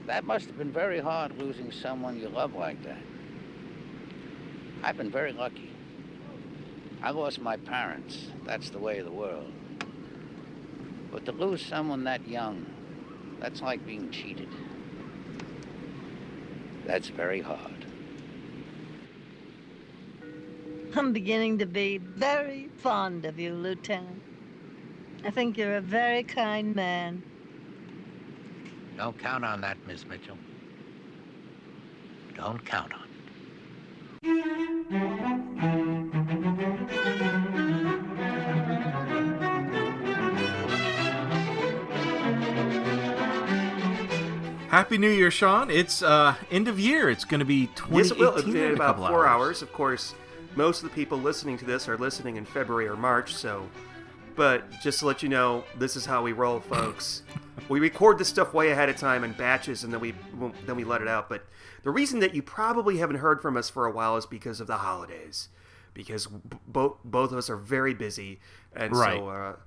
That must have been very hard losing someone you love like that. I've been very lucky. I lost my parents. That's the way of the world. But to lose someone that young, that's like being cheated. That's very hard. I'm beginning to be very fond of you, Lieutenant. I think you're a very kind man. Don't count on that, Miss Mitchell. Don't count on it. Happy New Year, Sean. It's end of year. It's going to be 2018 Yes, it will. It'll be in in a about couple 4 hours. hours. Of course, most of the people listening to this are listening in February or March, But just to let you know, this is how we roll, folks. We record this stuff way ahead of time in batches, and then we let it out. But the reason that you probably haven't heard from us for a while is because of the holidays, because both of us are very busy, and Right. so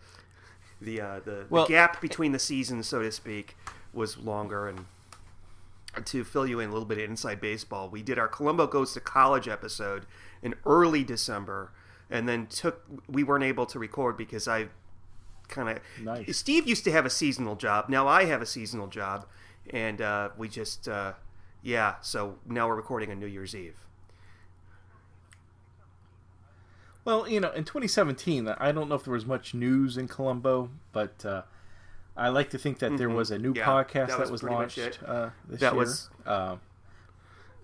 the gap between the seasons, so to speak, was longer. And to fill you in a little bit of inside baseball, we did our Colombo Goes to College episode in early December. And then we weren't able to record because I kind of... Nice. Steve used to have a seasonal job. Now I have a seasonal job. And we just... so now we're recording on New Year's Eve. Well, in 2017, I don't know if there was much news in Colombo, but I like to think that there was a new podcast that was launched this year. That was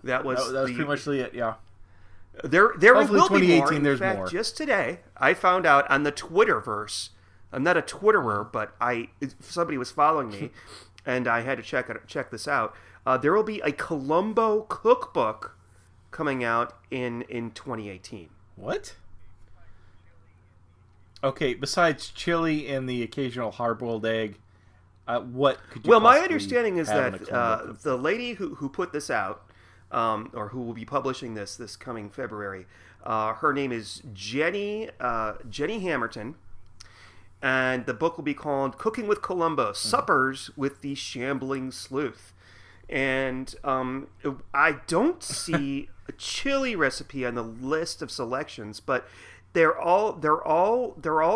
pretty much it, yeah. There Hopefully will be more. 2018 In there's fact, more. just today, I found out on the Twitterverse. I'm not a Twitterer, but somebody was following me, and I had to check this out. There will be a Colombo Cookbook coming out in 2018. What? Okay, besides chili and the occasional hard-boiled egg, what could you Well, my possibly understanding is have in a that Colombo cookbook? the lady who put this out, or who will be publishing this coming February, her name is Jenny Hammerton, and the book will be called Cooking with Colombo, Suppers with the Shambling Sleuth. And I don't see a chili recipe on the list of selections, but they're all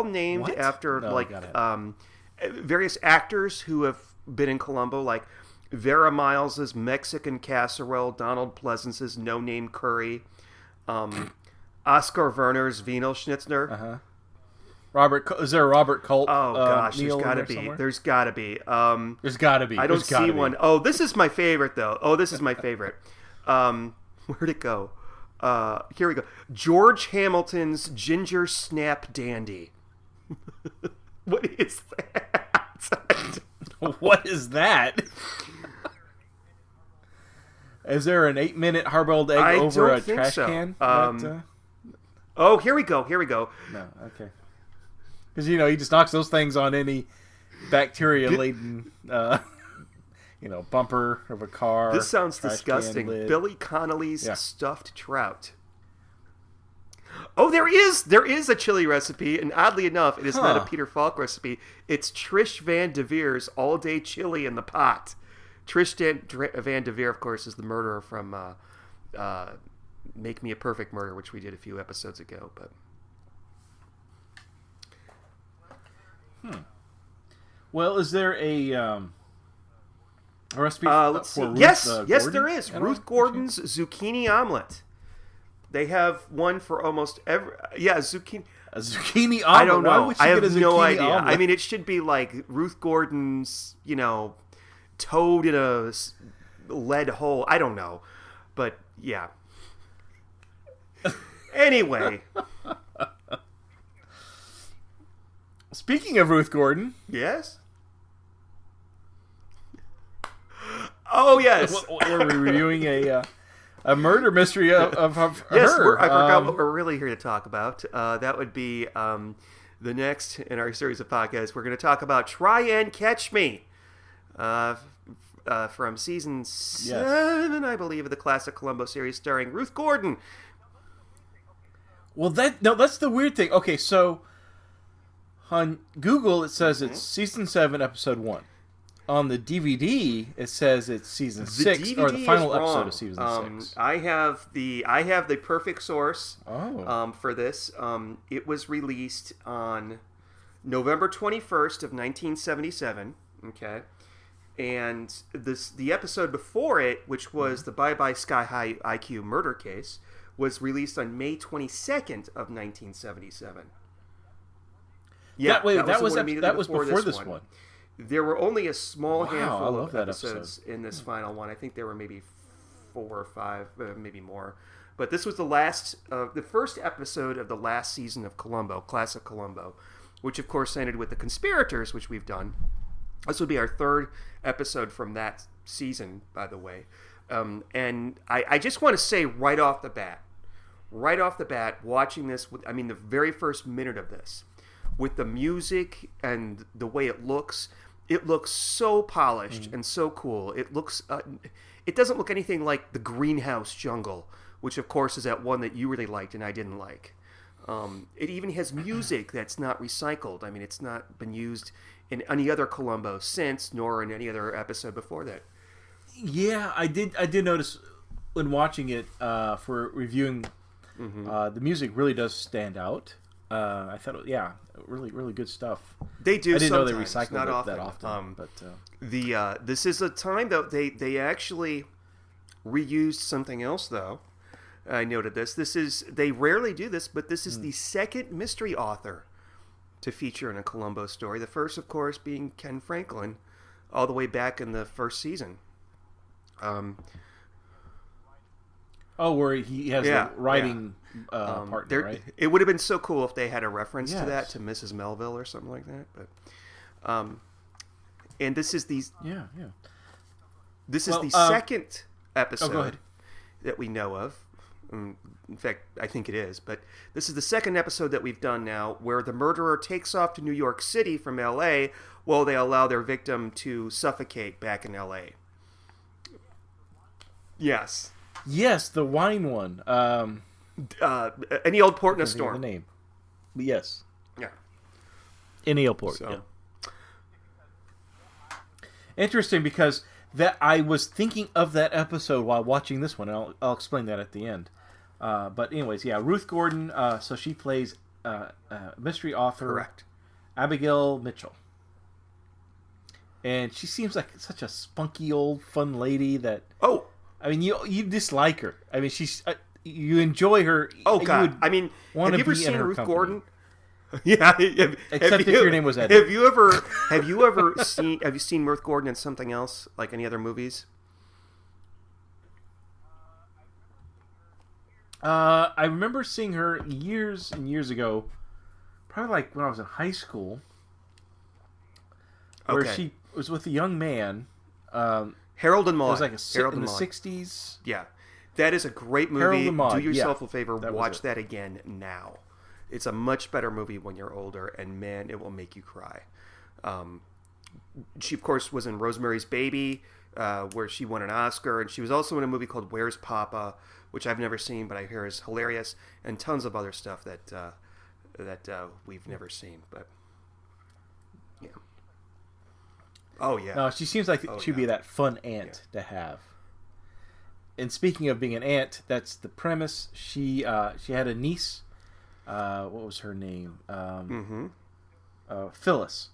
named What? after No, I got it. various actors who have been in Colombo, like Vera Miles's Mexican Casserole, Donald Pleasance's No Name Curry, Oscar Werner's Wiener Schnitzer. Is there a Robert Culp? Oh gosh, meal there's got to in there be. somewhere? There's got to be. There's got to be. I don't see one. Oh, this is my favorite though. Where'd it go? Here we go. George Hamilton's Ginger Snap Dandy. What is that? What is that? Is there an 8-minute hard-boiled egg I over don't a think trash so. can? Oh, here we go. No, okay. Because he just knocks those things on any bacteria-laden, bumper of a car. This sounds trash disgusting. can lid. Billy Connolly's stuffed trout. Oh, there is a chili recipe, and oddly enough, it is not a Peter Falk recipe. It's Trish Van Devere's all-day chili in the pot. Trish Van Devere, of course, is the murderer from Make Me a Perfect Murder, which we did a few episodes ago. But Well, is there a recipe let's see. for Ruth, Yes, Gordon? there is. at all? Ruth Gordon's zucchini omelet. They have one for almost every... Yeah, zucchini... A zucchini omelet? I don't know. Why would she I have get a no zucchini idea. omelet? I mean, it should be like Ruth Gordon's, toad in a lead hole. I don't know. But, yeah. Anyway. Speaking of Ruth Gordon... Yes? Oh, yes. We're reviewing a murder mystery of her. Yes, I forgot what we're really here to talk about. That would be the next in our series of podcasts. We're going to talk about Try and Catch Me from season 7, I believe, of the classic Colombo series starring Ruth Gordon. Well, that's the weird thing. Okay, so on Google it says it's season 7, episode 1. on the DVD, it says it's season 6 DVD or the final is wrong. episode of season 6. I have the perfect source. Oh. For this. It was released on November 21st of 1977. Okay, and the episode before it, which was the Bye Bye Sky High IQ murder case, was released on May 22nd of 1977. Yeah, that was before this one. There were only a small handful of episodes in this final one. I think there were maybe 4 or 5, maybe more. But this was the first episode of the last season of Colombo, Classic Colombo, which of course ended with The Conspirators, which we've done. This would be our 3rd episode from that season, by the way. And I just want to say right off the bat, watching this, the very first minute of this, with the music and the way it looks so polished and so cool. It doesn't look anything like the Greenhouse Jungle, which of course is that one that you really liked and I didn't like. It even has music that's not recycled. It's not been used in any other Columbo since, nor in any other episode before that. Yeah, I did notice when watching it for reviewing, the music really does stand out. I thought, really, really good stuff. They do. I didn't know they recycled not it that often. But this is a time though they actually reused something else though. I noted this. They rarely do this, but this is the second mystery author to feature in a Columbo story. The first, of course, being Ken Franklin, all the way back in the first season. Where he has the writing partner, right? It would have been so cool if they had a reference to that, to Mrs. Melville or something like that. But, and this is the second episode that we know of. In fact, I think it is. But this is the second episode that we've done now where the murderer takes off to New York City from L.A. while they allow their victim to suffocate back in L.A. Yes. Yes, the wine one. Any Old Port in a Storm. The name. But yes. Yeah. Any Old Port. Yeah. Interesting, because that I was thinking of that episode while watching this one. And I'll explain that at the end. But anyways, Ruth Gordon. So she plays mystery author. Correct. Abigail Mitchell. And she seems like such a spunky old fun lady that. Oh. You dislike her. She's you enjoy her. Oh God! Have you ever seen Ruth Gordon? Yeah. Except if your name was Ed. Have you ever seen Ruth Gordon in something else, like any other movies? I remember seeing her years and years ago, probably like when I was in high school, where she was with a young man. Harold and Maude. It was like in the 60s. Yeah. That is a great movie. Harold and Maude, do yourself a favor, watch that again now. It's a much better movie when you're older, and man, it will make you cry. She, of course, was in Rosemary's Baby, where she won an Oscar, and she was also in a movie called Where's Papa, which I've never seen, but I hear is hilarious, and tons of other stuff that we've never seen. But yeah. Oh yeah. No, she seems like she'd be that fun aunt to have. And speaking of being an aunt, that's the premise. She had a niece. What was her name? Phyllis.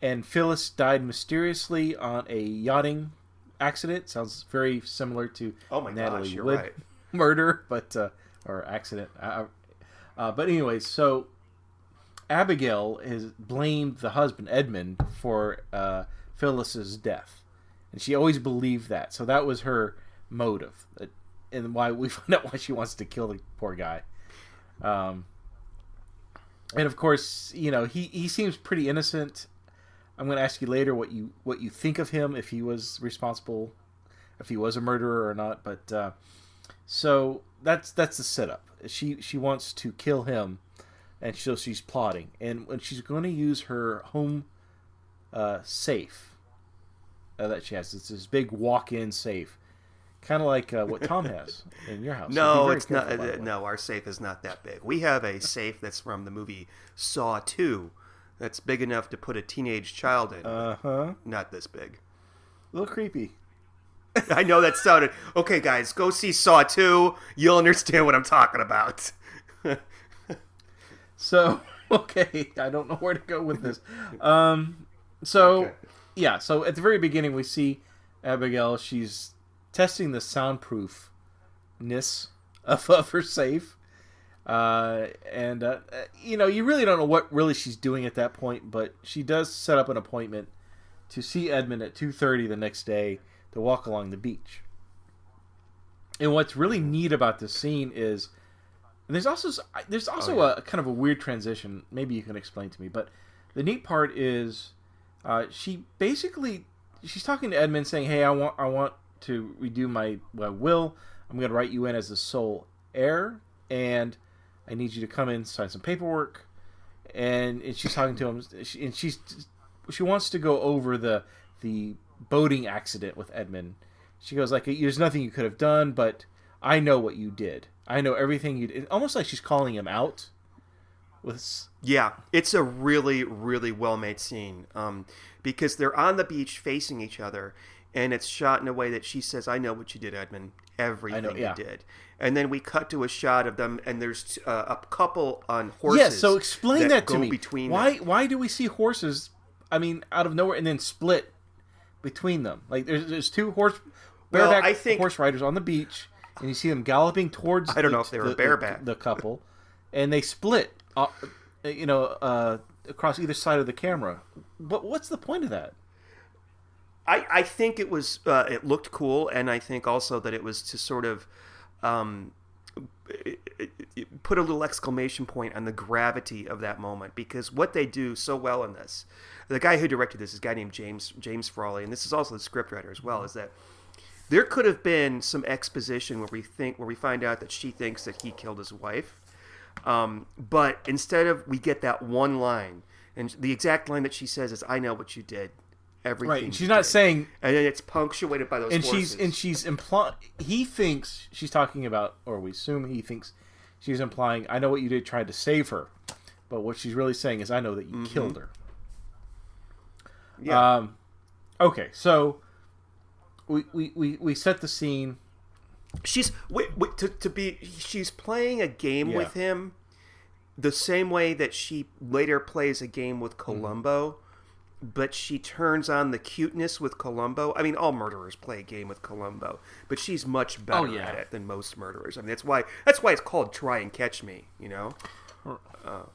And Phyllis died mysteriously on a yachting accident. Sounds very similar to Natalie Wood murder, but or accident. But anyways, so Abigail has blamed the husband Edmund for Phyllis's death, and she always believed that. So that was her motive, and why we find out why she wants to kill the poor guy. And of course, he seems pretty innocent. I'm going to ask you later what you think of him, if he was responsible, if he was a murderer or not. But so that's the setup. She wants to kill him, and so she's plotting, and when she's going to use her home safe that she has. It's this big walk-in safe, kind of like what Tom has in your house. No, it's not. No, our safe is not that big. We have a safe that's from the movie Saw 2 that's big enough to put a teenage child in. Not this big. A little creepy. I know that sounded... Okay, guys, go see Saw 2. You'll understand what I'm talking about. So, okay, I don't know where to go with this. Yeah, so at the very beginning we see Abigail. She's testing the soundproofness of her safe. You really don't know what really she's doing at that point, but she does set up an appointment to see Edmund at 2:30 the next day to walk along the beach. And what's really neat about this scene is there's also a kind of a weird transition. Maybe you can explain to me, but the neat part is she's talking to Edmund saying, "Hey, I want to redo my will. I'm going to write you in as the sole heir, and I need you to come in, sign some paperwork." And she's talking to him, and she wants to go over the boating accident with Edmund. She goes like, "There's nothing you could have done, but I know what you did. I know everything you did." Almost like she's calling him out. Yeah, it's a really, really well-made scene because they're on the beach facing each other, and it's shot in a way that she says, "I know what you did, Edmund. Everything you did." And then we cut to a shot of them, and there's a couple on horses. Yeah, so explain that to me. Between why do we see horses, out of nowhere, and then split between them? Like, there's two bareback horse riders on the beach, and you see them galloping towards I don't know if they were bareback. The couple, and they split, across either side of the camera. But what's the point of that? I think it was it looked cool, and I think also that it was to sort of put a little exclamation point on the gravity of that moment, because what they do so well in this, the guy who directed this is a guy named James Frawley, and this is also the scriptwriter as well, is that there could have been some exposition where we find out that she thinks that he killed his wife, but instead of, we get that one line, and the exact line that she says is, "I know what you did." Everything. Right, and she's not saying, and then it's punctuated by those horses. She's implying, he thinks she's talking about, or we assume he thinks she's implying, "I know what you did, tried to save her," but what she's really saying is, "I know that you killed her." Yeah. Okay, so we set the scene. She's she's playing a game with him, the same way that she later plays a game with Colombo. But she turns on the cuteness with Colombo. I mean, all murderers play a game with Colombo, but she's much better at it than most murderers. I mean, that's why it's called Try and Catch Me, you know?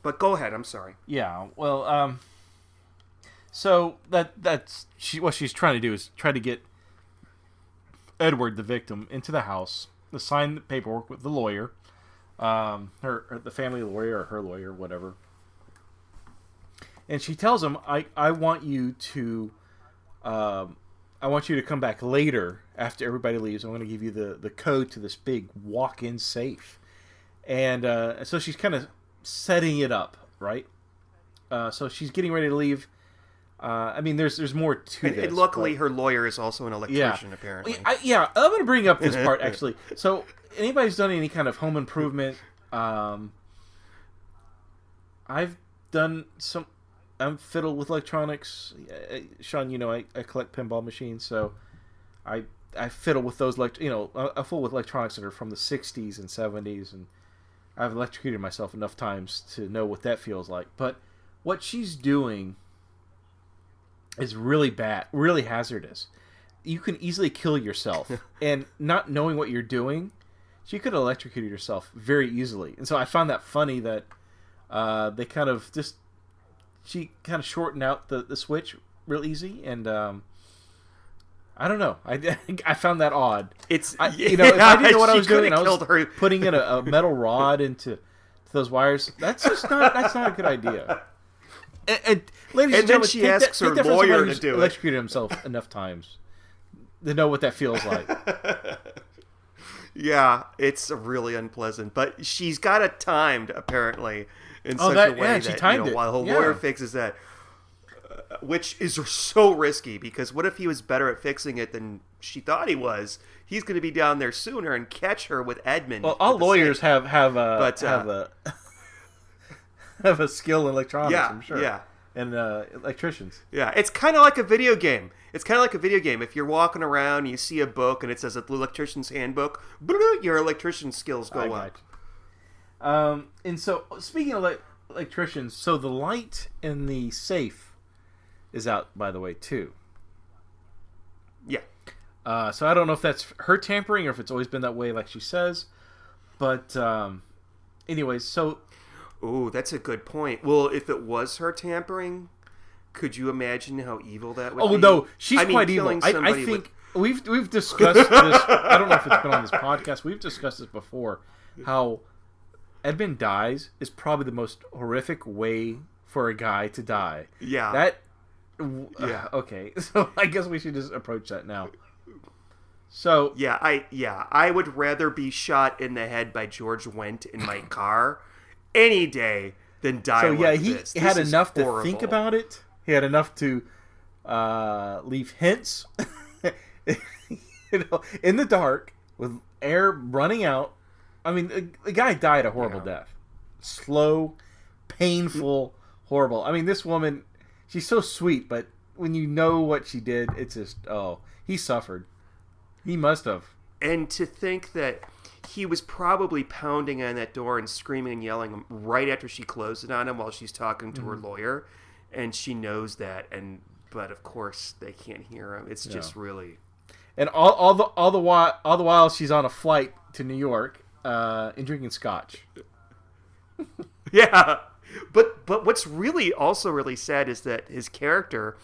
But go ahead, I'm sorry. Yeah, well, so that's what she's trying to do is try to get Edward, the victim, into the house to sign the paperwork with the lawyer, the family lawyer or her lawyer, whatever. And she tells him, I want you to come back later after everybody leaves. I'm going to give you the code to this big walk-in safe." And so she's kind of setting it up, right? So she's getting ready to leave. There's more to this. And luckily, her lawyer is also an electrician, apparently. I'm going to bring up this part, actually. So anybody who's done any kind of home improvement, I've done some... I'm fiddled with electronics. Sean, I collect pinball machines, so I fiddle with those. I fool with electronics that are from the 60s and 70s, and I've electrocuted myself enough times to know what that feels like. But what she's doing is really bad, really hazardous. You can easily kill yourself, and not knowing what you're doing, she could have electrocuted herself very easily. And so I found that funny that they kind of just... She kind of shortened out the switch real easy, and I don't know. I found that odd. If I didn't know what I was doing, I was putting in a metal rod into those wires. That's not a good idea. And ladies and gentlemen, she asks her lawyer to do it. Electrocuted himself enough times to know what that feels like. Yeah, it's really unpleasant, but she's got it timed apparently. In such a way that, while her lawyer fixes that, which is so risky, because what if he was better at fixing it than she thought he was? He's going to be down there sooner and catch her with Edmund. Well, all lawyers have a skill in electronics, I'm sure. Yeah. and electricians. Yeah, it's kind of like a video game. If you're walking around and you see a book and it says electrician's handbook, your electrician skills go up. And so, speaking of electricians, so the light in the safe is out, by the way, too. Yeah. So I don't know if that's her tampering or if it's always been that way, like she says. But anyways, so... Oh, that's a good point. Well, if it was her tampering, could you imagine how evil that would be? Oh, no, she's quite evil. I think we've discussed this. I don't know if it's been on this podcast. We've discussed this before, how Edmund dies is probably the most horrific way for a guy to die. Yeah. Okay, so I guess we should just approach that now. So I would rather be shot in the head by George Wendt in my car any day than die like this. He had enough to think about it. He had enough to leave hints, in the dark with air running out. I mean, the guy died a horrible death, slow, painful, horrible. I mean, this woman, she's so sweet, but when you know what she did, it's just he suffered. He must have. And to think that he was probably pounding on that door and screaming and yelling right after she closed it on him while she's talking to her lawyer, and she knows that, but of course they can't hear him. It's just really. And all the while she's on a flight to New York, and drinking scotch. Yeah, but what's really also really sad is that his character,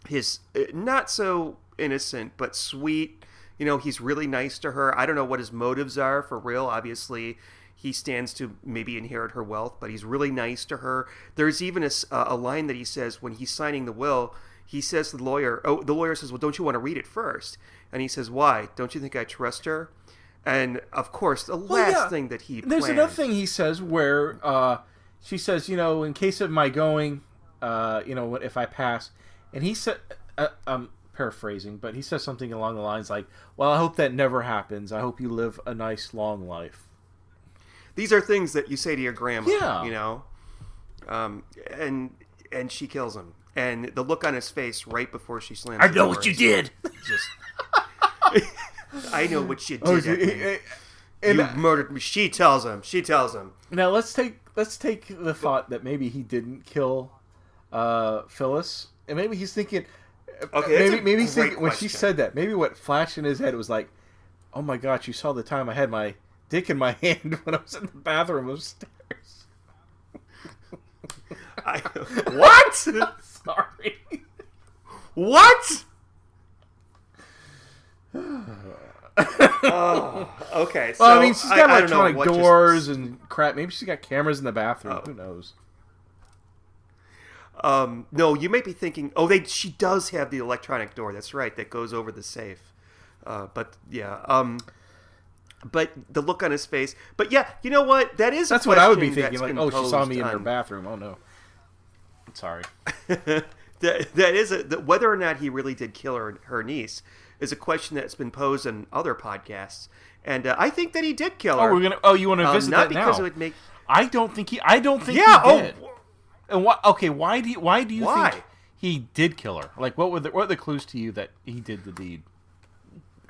his not so innocent but sweet. He's really nice to her. I don't know what his motives are for real. Obviously, he stands to maybe inherit her wealth, but he's really nice to her. There's even a line that he says when he's signing the will. He says to the lawyer, the lawyer says, well, don't you want to read it first? And he says, why? Don't you think I trust her? And, of course, the last thing that he There's planned... another thing he says where she says, in case of my going, if I pass. And he said... paraphrasing, but he says something along the lines like, well, I hope that never happens. I hope you live a nice, long life. These are things that you say to your grandma, yeah. And she kills him. And the look on his face right before she slams I know what you did! I know what you did. You murdered me. She tells him. Now, let's take the thought that maybe he didn't kill Phyllis. And maybe he's thinking... Okay, maybe he's thinking, when she said that, maybe what flashed in his head was like, oh my gosh, you saw the time I had my dick in my hand when I was in the bathroom upstairs. What? Sorry. What? Okay. So well, I mean, she's got electronic doors and crap. Maybe she's got cameras in the bathroom. Who knows? No, you may be thinking, she does have the electronic door. That's right. That goes over the safe. But the look on his face. But yeah, you know what? That's what I would be thinking. Like, she saw me in her bathroom. Oh no. I'm sorry. Whether or not he really did kill her niece is a question that's been posed in other podcasts. And I think that he did kill her. You want to visit that now? Not because it would make. I don't think he did. And why do you think he did kill her? Like, what were the clues to you that he did the deed?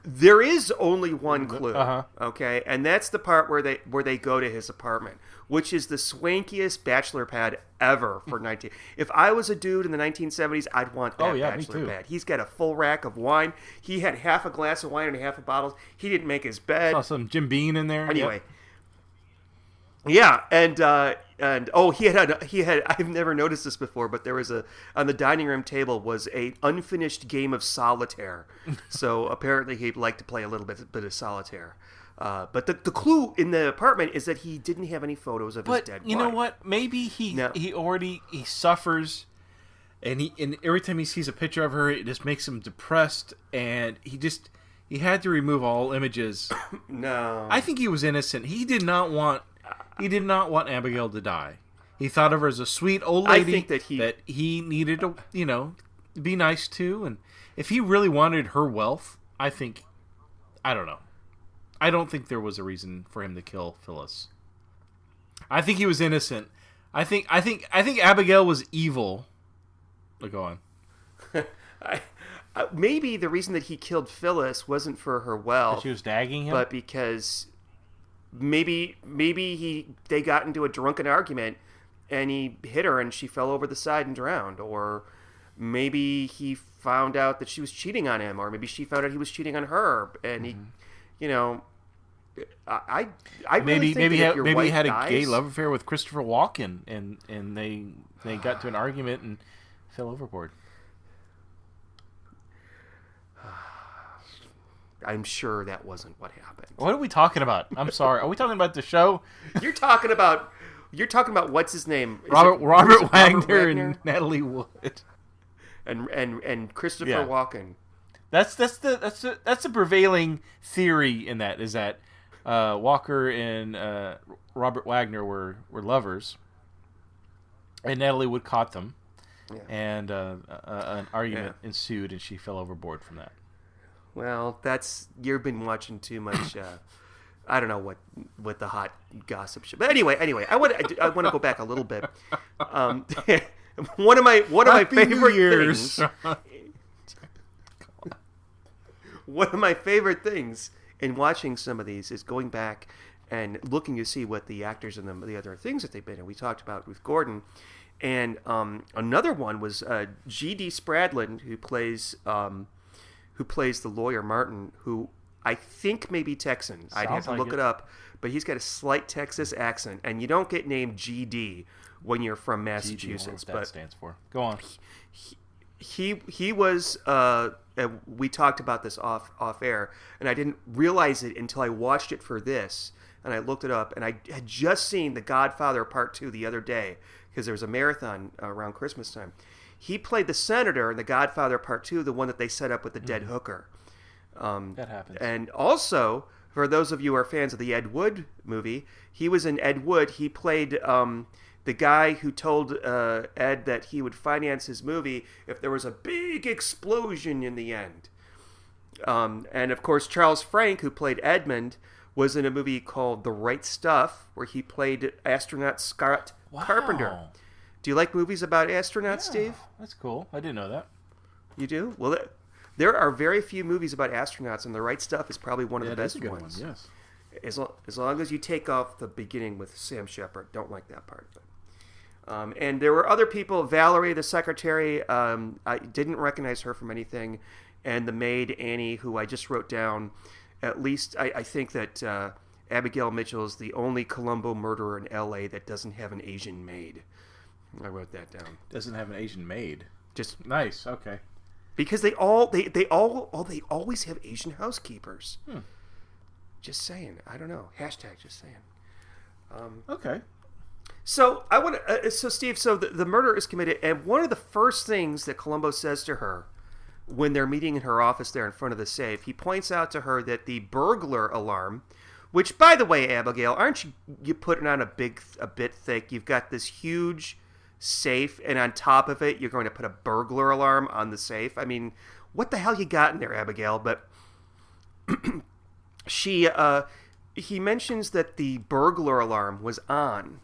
There is only one clue, okay, and that's the part where they go to his apartment, which is the swankiest bachelor pad ever for 19. If I was a dude in the 1970s, I'd want that bachelor pad. He's got a full rack of wine. He had half a glass of wine and half a bottle. He didn't make his bed. Saw some Jim Beam in there. Anyway. Yeah, and he had I've never noticed this before, but there was on the dining room table was a unfinished game of solitaire. So apparently he'd like to play a little bit of solitaire. But the clue in the apartment is that he didn't have any photos of his dead wife. You know what? Maybe he suffers, and every time he sees a picture of her, it just makes him depressed, and he had to remove all images. No, I think he was innocent. He did not want Abigail to die. He thought of her as a sweet old lady that he needed to, be nice to. And if he really wanted her wealth, I don't know. I don't think there was a reason for him to kill Phyllis. I think he was innocent. I think Abigail was evil, Go on. Maybe the reason that he killed Phyllis wasn't for her wealth. She was nagging him? But because maybe they got into a drunken argument and he hit her and she fell over the side and drowned. Or maybe he found out that she was cheating on him. Or maybe she found out he was cheating on her. And he, you know... I really think that if your wife he had dies, a gay love affair with Christopher Walken, and they got to an argument and fell overboard. I'm sure that wasn't what happened. What are we talking about? I'm sorry. Are we talking about the show? You're talking about what's his name? Robert Wagner and Natalie Wood and Christopher Walken. That's the prevailing theory in that is that Walker and Robert Wagner were lovers, and Natalie Wood caught them, and an argument ensued, and she fell overboard from that. Well, you've been watching too much. I don't know what the hot gossip show. But anyway, I want to go back a little bit. One of my favorite things. One of my favorite things in watching some of these is going back and looking to see what the actors and the other things that they've been in. We talked about Ruth Gordon, and another one was G.D. Spradlin, who plays the lawyer Martin, who I think may be Texan. I'd have to look it up, but he's got a slight Texas accent, and you don't get named G.D. when you're from Massachusetts. What that stands for. Go on. He was. We talked about this off air, and I didn't realize it until I watched it for this, and I looked it up, and I had just seen The Godfather Part 2 the other day because there was a marathon around Christmas time. He played the senator in The Godfather Part 2, the one that they set up with the dead hooker. That happens. And also, for those of you who are fans of the Ed Wood movie, he was in Ed Wood. He played the guy who told Ed that he would finance his movie if there was a big explosion in the end. And, of course, Charles Frank, who played Edmund, was in a movie called The Right Stuff, where he played astronaut Scott Carpenter. Do you like movies about astronauts, Steve? That's cool. I didn't know that. You do? Well, there are very few movies about astronauts, and The Right Stuff is probably one of the best ones. Yes. As long as you take off the beginning with Sam Shepard. Don't like that part. But, and there were other people. Valerie, the secretary, I didn't recognize her from anything. And the maid, Annie, who I just wrote down. At least I think that Abigail Mitchell is the only Colombo murderer in L.A. that doesn't have an Asian maid. I wrote that down. Doesn't have an Asian maid. Just nice. Okay. Because they always have Asian housekeepers. Just saying. I don't know. Hashtag just saying. Okay. So I want to. So Steve. So the murder is committed, and one of the first things that Colombo says to her when they're meeting in her office there in front of the safe, he points out to her that the burglar alarm, which, by the way, Abigail, aren't you putting on a bit thick? You've got this huge safe, and on top of it, you're going to put a burglar alarm on the safe. I mean, what the hell you got in there, Abigail? But he mentions that the burglar alarm was on,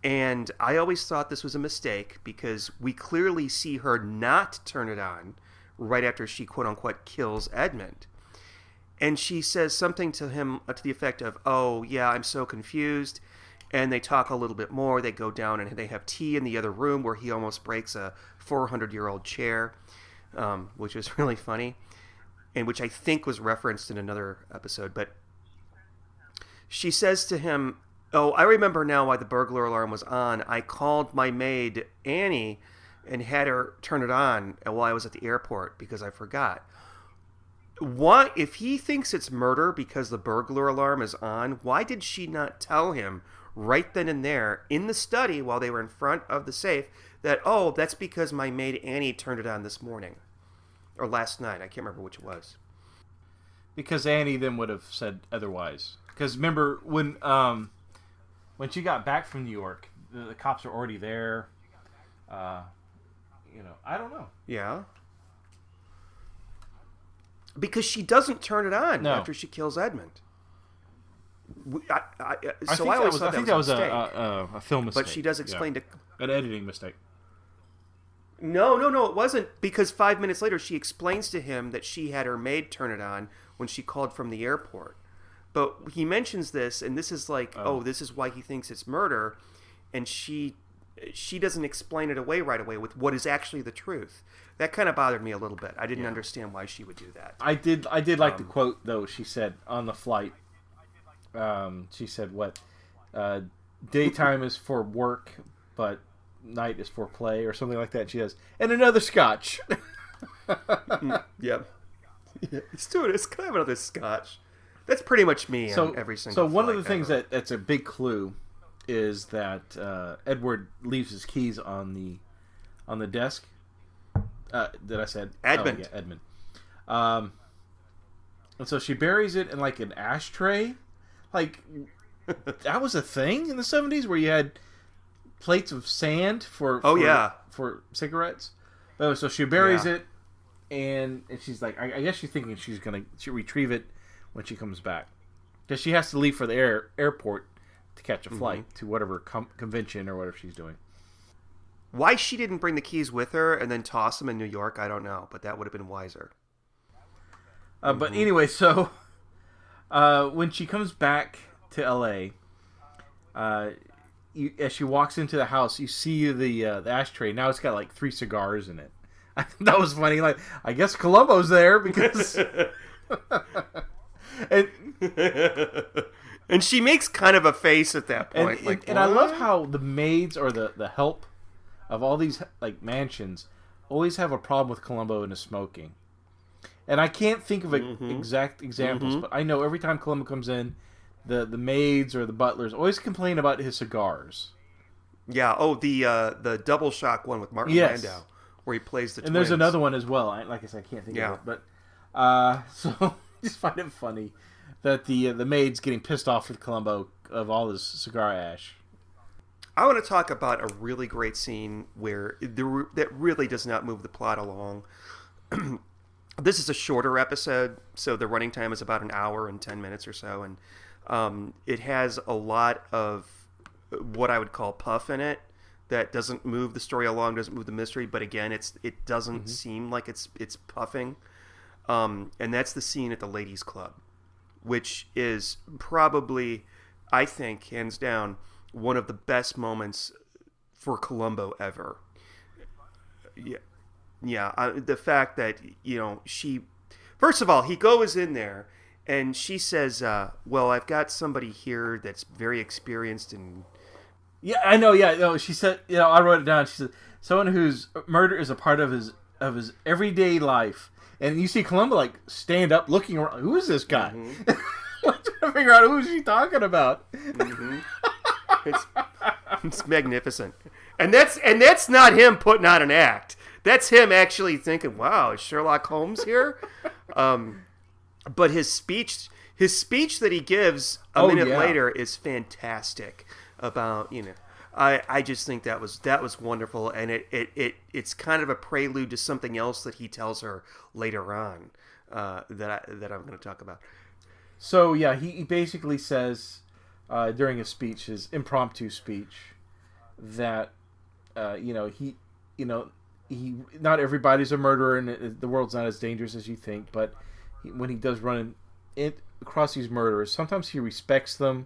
and I always thought this was a mistake because we clearly see her not turn it on right after she quote-unquote kills Edmund. And she says something to him to the effect of, "Oh, yeah, I'm so confused." And they talk a little bit more. They go down and they have tea in the other room where he almost breaks a 400-year-old chair, which is really funny, and which I think was referenced in another episode. But she says to him, "Oh, I remember now why the burglar alarm was on. I called my maid, Annie, and had her turn it on while I was at the airport because I forgot." Why, if he thinks it's murder because the burglar alarm is on, why did she not tell him right then and there in the study while they were in front of the safe that, "Oh, that's because my maid Annie turned it on this morning or last night"? I can't remember which it was. Because Annie then would have said otherwise. Because remember when she got back from New York, the cops are already there. I don't know. Yeah. Because she doesn't turn it on after she kills Edmund. I think that was a film mistake. But she does explain to... An editing mistake. No, it wasn't, because 5 minutes later she explains to him that she had her maid turn it on when she called from the airport. But he mentions this, and this is like, this is why he thinks it's murder, and she doesn't explain it away right away with what is actually the truth. That kind of bothered me a little bit. I didn't understand why she would do that. I did like the quote, though. She said on the flight, she said, what, daytime is for work, but night is for play, or something like that. She says, and another scotch. Yep. Stewardess, can I have another scotch? That's pretty much me on every single So one of the flight things ever. that's a big clue is that Edward leaves his keys on the desk. That I said? Edmund. Oh, yeah, Edmund. And so she buries it in like an ashtray. Like, that was a thing in the 70s where you had plates of sand for cigarettes. Oh, so she buries it, and she's like, I guess she's thinking she'll retrieve it when she comes back, because she has to leave for the airport to catch a flight to whatever convention or whatever she's doing. Why she didn't bring the keys with her and then toss them in New York, I don't know, but that would have been wiser. But anyway, so when she comes back to L.A., as she walks into the house, you see the ashtray. Now it's got like 3 cigars in it. I thought that was funny. Like, I guess Colombo's there because... and she makes kind of a face at that point. And I love how the maids or the help of all these like mansions always have a problem with Colombo and his smoking. And I can't think of exact examples, but I know every time Colombo comes in, the maids or the butlers always complain about his cigars. Yeah. Oh, the double shock one with Martin Landau, where he plays the twins. And there's another one as well. Like I said, I can't think of it. But so I just find it funny that the maid's getting pissed off with Colombo of all his cigar ash. I want to talk about a really great scene where that really does not move the plot along. This is a shorter episode, so the running time is about an hour and 10 minutes or so, and it has a lot of what I would call puff in it that doesn't move the story along, doesn't move the mystery, but again, it doesn't seem like it's puffing. And that's the scene at the ladies' club, which is probably, I think, hands down, one of the best moments for Colombo ever. Yeah. The fact that, she... First of all, he goes in there, and she says, well, I've got somebody here that's very experienced in... Yeah, I know, yeah. No, she said, I wrote it down. She said, someone whose murder is a part of his everyday life. And you see Colombo, like, stand up, looking around. Who is this guy? Trying to figure out who she's talking about. It's magnificent. And that's not him putting on an act. That's him actually thinking, wow, is Sherlock Holmes here? But his speech that he gives a minute later is fantastic about, I just think that was wonderful, and it's kind of a prelude to something else that he tells her later on that I'm going to talk about. So yeah, he basically says during his speech, his impromptu speech, that he not everybody's a murderer, and the world's not as dangerous as you think. But when he does run across these murderers, sometimes he respects them,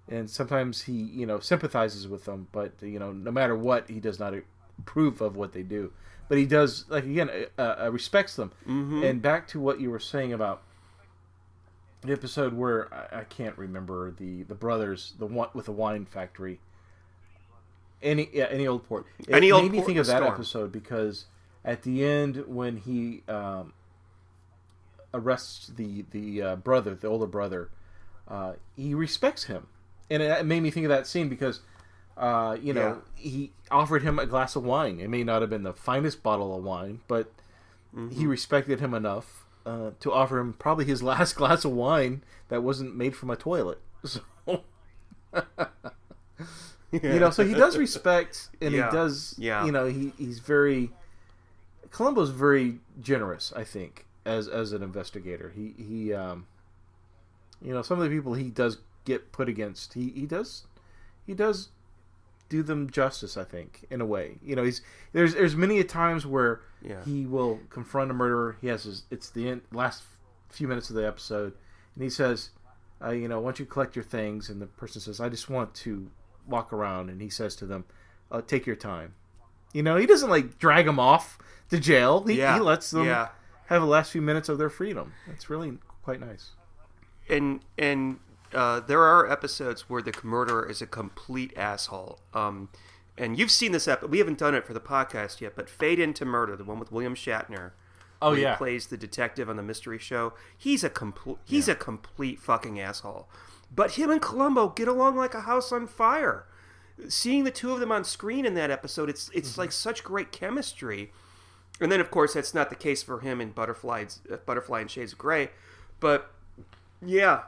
and sometimes he sympathizes with them. But no matter what, he does not approve of what they do. But he does, like, again, respects them. And back to what you were saying about the episode where I can't remember the brothers, the one with the wine factory. Any old port. It made me think of that episode because at the end when he arrests the brother, the older brother, he respects him, and it made me think of that scene because he offered him a glass of wine. It may not have been the finest bottle of wine, but he respected him enough to offer him probably his last glass of wine that wasn't made from a toilet. So. So he does respect, and he does. He's very. Colombo's very generous, I think, as an investigator. He some of the people he does get put against, he does do them justice, I think, in a way. You know, there's many a times where he will confront a murderer. It's the last few minutes of the episode, and he says, you know, once you collect your things, and the person says, I just want to walk around, and he says to them, take your time. You know, he doesn't like drag them off to jail. He lets them have the last few minutes of their freedom. It's really quite nice. And there are episodes where the murderer is a complete asshole. And you've seen this episode. We haven't done it for the podcast yet, but Fade into Murder, the one with William Shatner. Oh, yeah. He plays the detective on the mystery show. He's a complete fucking asshole. But him and Colombo get along like a house on fire. Seeing the two of them on screen in that episode, it's like such great chemistry. And then, of course, that's not the case for him in Butterfly and Shades of Grey. But yeah.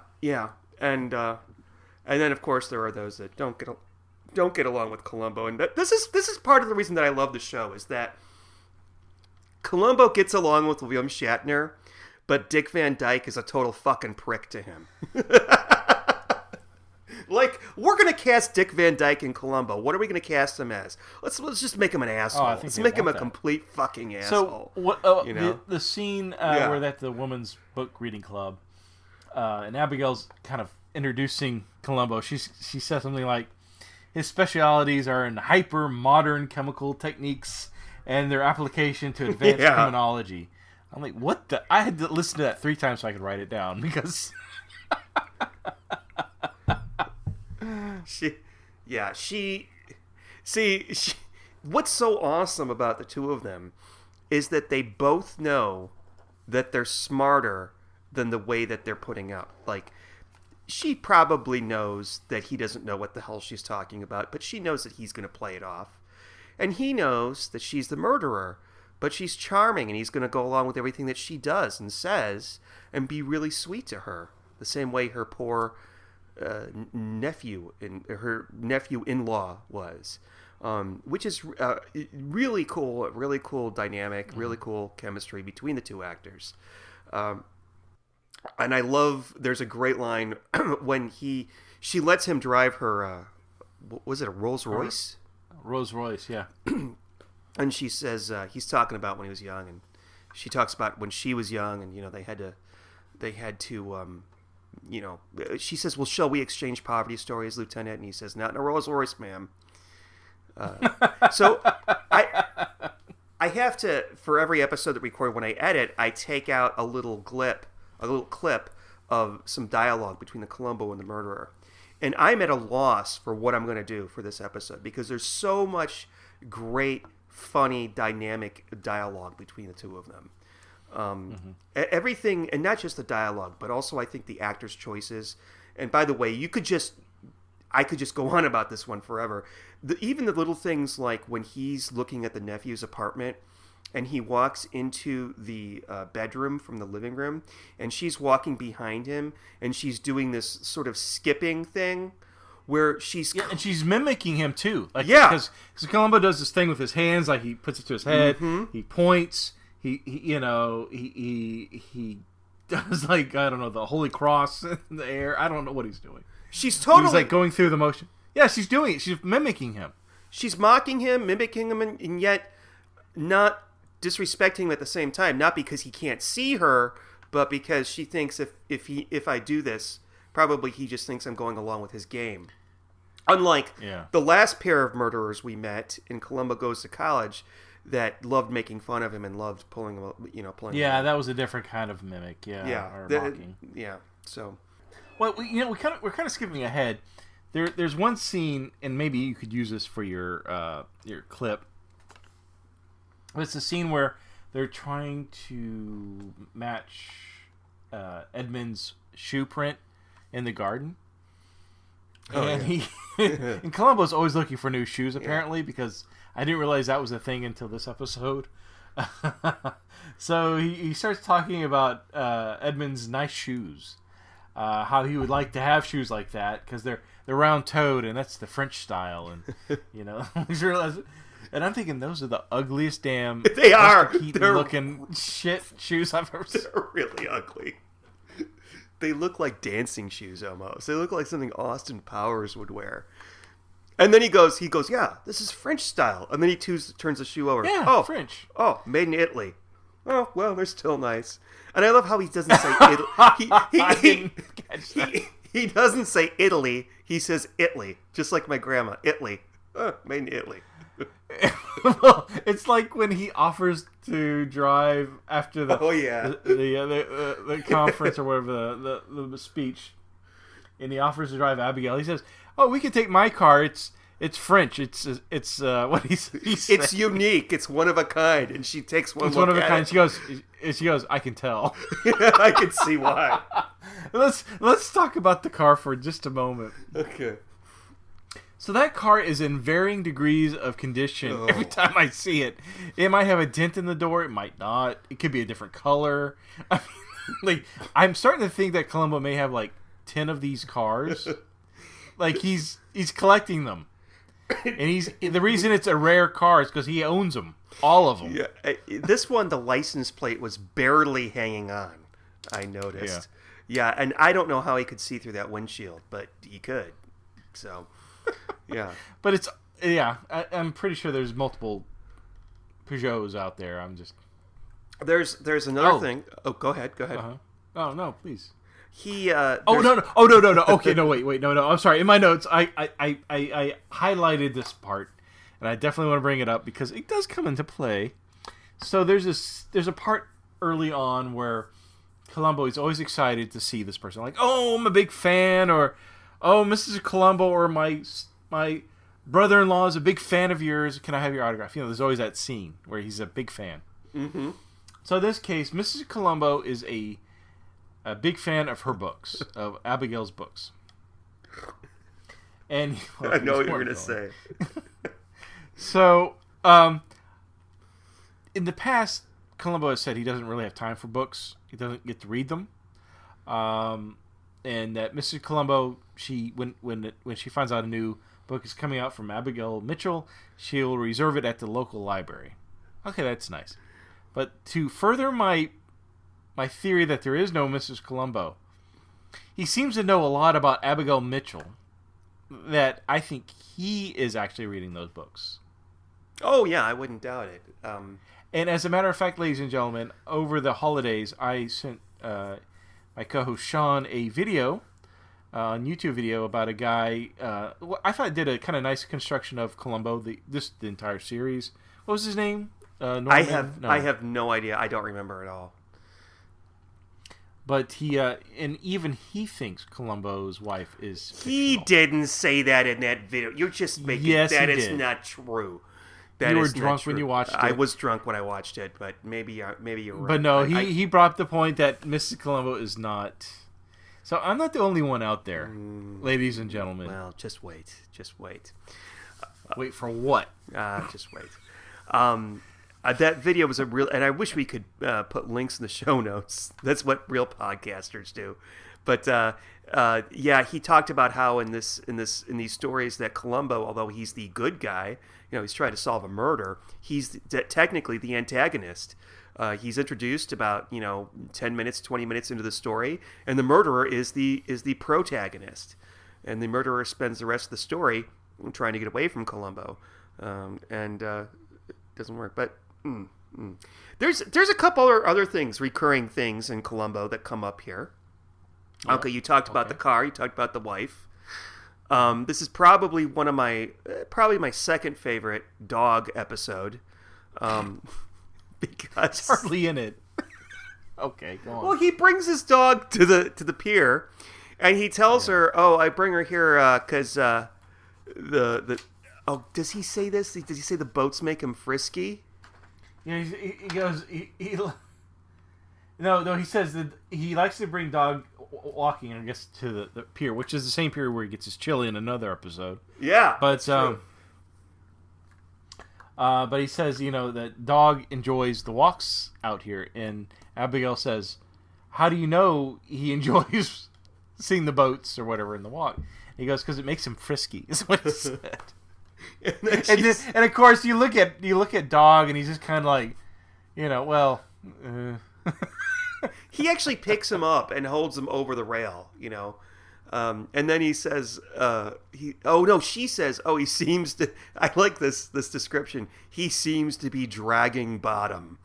And then, of course, there are those that don't get along with Colombo. And this is part of the reason that I love the show, is that Colombo gets along with William Shatner, but Dick Van Dyke is a total fucking prick to him. Like, we're going to cast Dick Van Dyke in Colombo. What are we going to cast him as? Let's just make him an asshole. Let's make him a complete fucking asshole. So, what, you know? the scene where they're at the women's book reading club, and Abigail's kind of introducing Colombo, she says something like, his specialities are in hyper-modern chemical techniques and their application to advanced criminology. I'm like, what the... I had to listen to that 3 times so I could write it down, because... What's so awesome about the two of them is that they both know that they're smarter than the way that they're putting up. Like, she probably knows that he doesn't know what the hell she's talking about, but she knows that he's going to play it off. And he knows that she's the murderer, but she's charming, and he's going to go along with everything that she does and says and be really sweet to her, the same way her poor her nephew-in-law was, which is really cool dynamic, really cool chemistry between the two actors. And I love, there's a great line when she lets him drive her, was it a Rolls Royce? Rolls Royce, yeah. And she says, he's talking about when he was young, and she talks about when she was young, and, you know, they had to, you know, she says, well, shall we exchange poverty stories, Lieutenant? And he says, not in a Rolls Royce, ma'am. So I have to, for every episode that we record, when I edit, I take out a little clip of some dialogue between the Colombo and the murderer. And I'm at a loss for what I'm going to do for this episode, because there's so much great, funny, dynamic dialogue between the two of them. Everything, and not just the dialogue, but also I think the actors' choices. And by the way, I could just go on about this one forever. Even the little things like when he's looking at the nephew's apartment and he walks into the bedroom from the living room, and she's walking behind him, and she's doing this sort of skipping thing where she's... Yeah, and she's mimicking him too. Like, because Colombo does this thing with his hands, like he puts it to his head, he points... He does, like, I don't know, the Holy Cross in the air. I don't know what he's doing. He's like going through the motion. Yeah, she's doing it. She's mimicking him. She's mocking him, mimicking him, and yet not disrespecting him at the same time. Not because he can't see her, but because she thinks if I do this, probably he just thinks I'm going along with his game. Unlike the last pair of murderers we met in Colombo Goes to College, that loved making fun of him and loved pulling him. Yeah, that was a different kind of mimic. Or mocking. Yeah. So, well, we're kind of skipping ahead. There's one scene, and maybe you could use this for your clip. It's a scene where they're trying to match Edmund's shoe print in the garden. And Colombo's always looking for new shoes, apparently, because I didn't realize that was a thing until this episode. So he starts talking about Edmund's nice shoes, how he would like to have shoes like that because they're round-toed and that's the French style, and you know. And I'm thinking those are the ugliest damn they're looking shit shoes I've ever seen. They're really ugly. They look like dancing shoes almost. They look like something Austin Powers would wear. And then he goes, yeah, this is French style. And then he turns the shoe over. Yeah, oh, French. Oh, made in Italy. Oh, well, they're still nice. And I love how he doesn't say Italy. He doesn't say Italy. He says Italy, just like my grandma. Italy. Made in Italy. Well, it's like when he offers to drive after the the conference or whatever the speech, and he offers to drive Abigail. He says, "Oh, we can take my car. It's French. It's what he it's unique. It's one of a kind." And she takes one. It's one of a kind. She goes. I can tell. I can see why. Let's talk about the car for just a moment. Okay. So that car is in varying degrees of condition. Every time I see it, it might have a dent in the door. It might not. It could be a different color. I mean, I'm starting to think that Colombo may have 10 of these cars. He's collecting them, and the reason it's a rare car is because he owns them, all of them. Yeah, this one, the license plate was barely hanging on. I noticed. Yeah, and I don't know how he could see through that windshield, but he could. So. Yeah, but I'm pretty sure there's multiple Peugeots out there. There's another thing. Oh, go ahead. Uh-huh. Oh no, please. No. Okay, no, wait, no. I'm sorry. In my notes, I highlighted this part, and I definitely want to bring it up because it does come into play. So there's a part early on where Colombo is always excited to see this person, oh, I'm a big fan, or oh, Mrs. Colombo, or my brother-in-law is a big fan of yours. Can I have your autograph? There's always that scene where he's a big fan. Mm-hmm. So in this case, Mrs. Colombo is a big fan of her books, of Abigail's books. And I know what you're going to say. So, in the past, Colombo has said he doesn't really have time for books. He doesn't get to read them. And that Mrs. Colombo, when she finds out a new book is coming out from Abigail Mitchell, she'll reserve it at the local library. Okay, that's nice. But to further my theory that there is no Mrs. Colombo, he seems to know a lot about Abigail Mitchell, that I think he is actually reading those books. Oh, yeah, I wouldn't doubt it. And as a matter of fact, ladies and gentlemen, over the holidays, I sent my co-host Sean a video, YouTube video about a guy. I thought it did a kind of nice construction of Colombo, the entire series. What was his name? Norman? I have no idea. I don't remember at all. But he and even he thinks Colombo's wife is fictional. He didn't say that in that video. You're just making that is not true. You were drunk when you watched it. I was drunk when I watched it, but maybe you're right. But no, he brought up the point that Mrs. Colombo is not. So I'm not the only one out there, ladies and gentlemen. Well, just wait. Wait for what? Just wait. That video was a real, and I wish we could put links in the show notes. That's what real podcasters do. But yeah, he talked about how in these stories that Colombo, although he's the good guy, he's trying to solve a murder, he's technically the antagonist. He's introduced about 10 minutes, 20 minutes into the story, and the murderer is the protagonist, and the murderer spends the rest of the story trying to get away from Colombo, and it doesn't work. But there's a couple other things, recurring things in Colombo that come up here. Yeah. Okay, you talked about the car. You talked about the wife. This is probably one of my second favorite dog episode. Because it's hardly in it. Okay, go on. Well, he brings his dog to the pier, and he tells her, "Oh, I bring her here because does he say this? Does he say the boats make him frisky?" Yeah, he goes. No. He says that he likes to bring dog walking, I guess, to the pier, which is the same pier where he gets his chili in another episode. Yeah, but but he says, that dog enjoys the walks out here, and Abigail says, "How do you know he enjoys seeing the boats or whatever in the walk?" And he goes, "Because it makes him frisky." Is what he said. and of course, you look at dog, and he's just kind of like, He actually picks him up and holds him over the rail, And then he says, she says, he seems to, I like this description, he seems to be dragging bottom.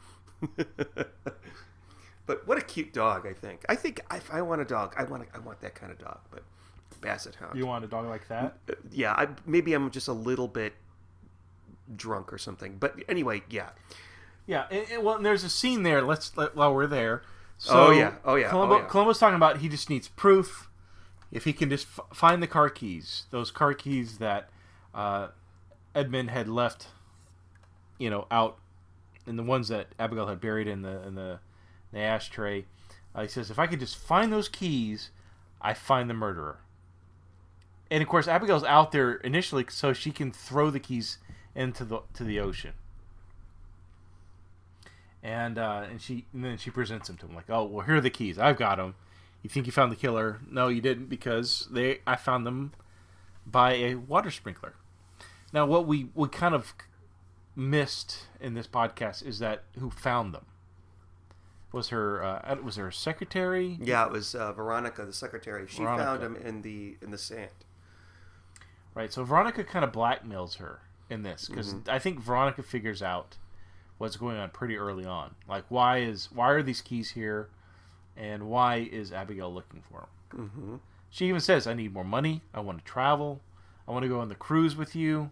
But what a cute dog, I think. I think if I want a dog, I want that kind of dog, but Basset Hound. You want a dog like that? Yeah, maybe I'm just a little bit drunk or something. But anyway, yeah. Yeah, and there's a scene there, while we're there. So, Colombo's talking about he just needs proof. If he can just find the car keys, those car keys that Edmund had left, out, and the ones that Abigail had buried in the ashtray, he says, if I could just find those keys, I find the murderer. And of course, Abigail's out there initially so she can throw the keys into the ocean. And then she presents them to him like, oh, well, here are the keys. I've got them. You think you found the killer? No, you didn't, because I found them by a water sprinkler. Now, what we kind of missed in this podcast is that who found them was her secretary. Yeah, it was Veronica, the secretary. She found them in the sand. Right. So Veronica kind of blackmails her in this because I think Veronica figures out what's going on pretty early on. Like, why are these keys here? And why is Abigail looking for them? Mm-hmm. She even says, I need more money. I want to travel. I want to go on the cruise with you.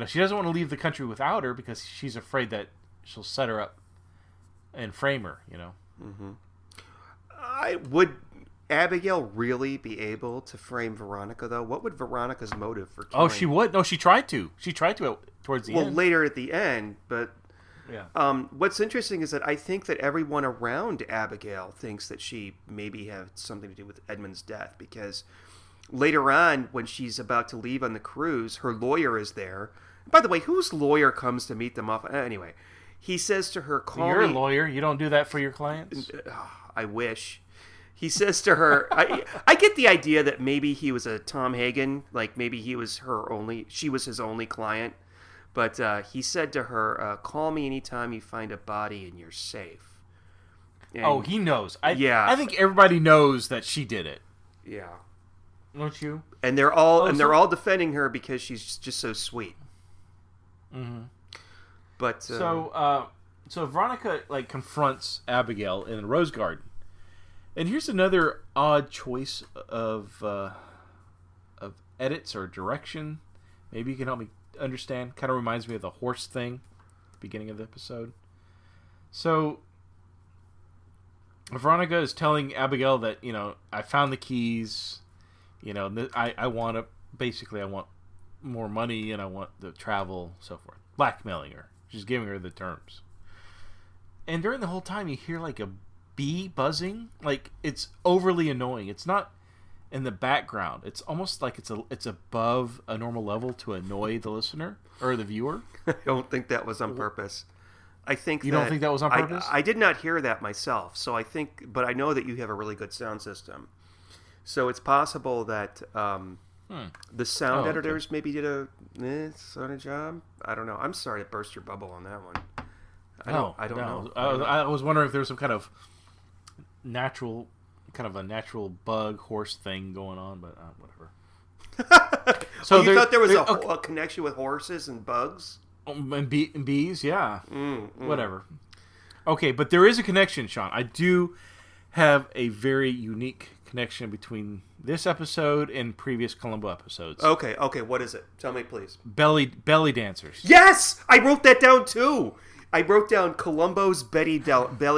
She doesn't want to leave the country without her because she's afraid that she'll set her up and frame her, Mm-hmm. Would Abigail really be able to frame Veronica, though? What would Veronica's motive for killing? Oh, she would. No, she tried to. She tried to towards the end. Well, later at the end, but... Yeah. What's interesting is that I think that everyone around Abigail thinks that she maybe had something to do with Edmund's death, because later on, when she's about to leave on the cruise, her lawyer is there. By the way, whose lawyer comes to meet them off? Anyway, he says to her, You're a lawyer. You don't do that for your clients? I wish. He says to her, I get the idea that maybe he was a Tom Hagen, like maybe she was his only client. But he said to her, call me anytime you find a body in your safe. And, he knows. I think everybody knows that she did it. Yeah. Don't you? And they're all defending her because she's just so sweet. Mm-hmm. But so Veronica confronts Abigail in the rose garden. And here's another odd choice of edits or direction. Maybe you can help me understand. Kind of reminds me of the horse thing, beginning of the episode. So Veronica is telling Abigail that I found the keys. I want more money and I want the travel, so forth. Blackmailing her. She's giving her the terms. And during the whole time, you hear like a bee buzzing. Like, it's overly annoying. It's not in the background. It's almost like it's above a normal level to annoy the listener or the viewer. I don't think that was on purpose. I think you don't think that was on purpose? I did not hear that myself. So but I know that you have a really good sound system. So it's possible that the sound editors maybe did a job. I don't know. I'm sorry to burst your bubble on that one. I don't know. I was wondering if there was some kind of natural bug horse thing going on, but whatever. So you thought there was a connection with horses and bugs? And bees, yeah. Whatever. Okay, but there is a connection, Sean. I do have a very unique connection between this episode and previous Colombo episodes. Okay, what is it? Tell me, please. Belly dancers. Yes! I wrote that down, too! I wrote down Colombo's belly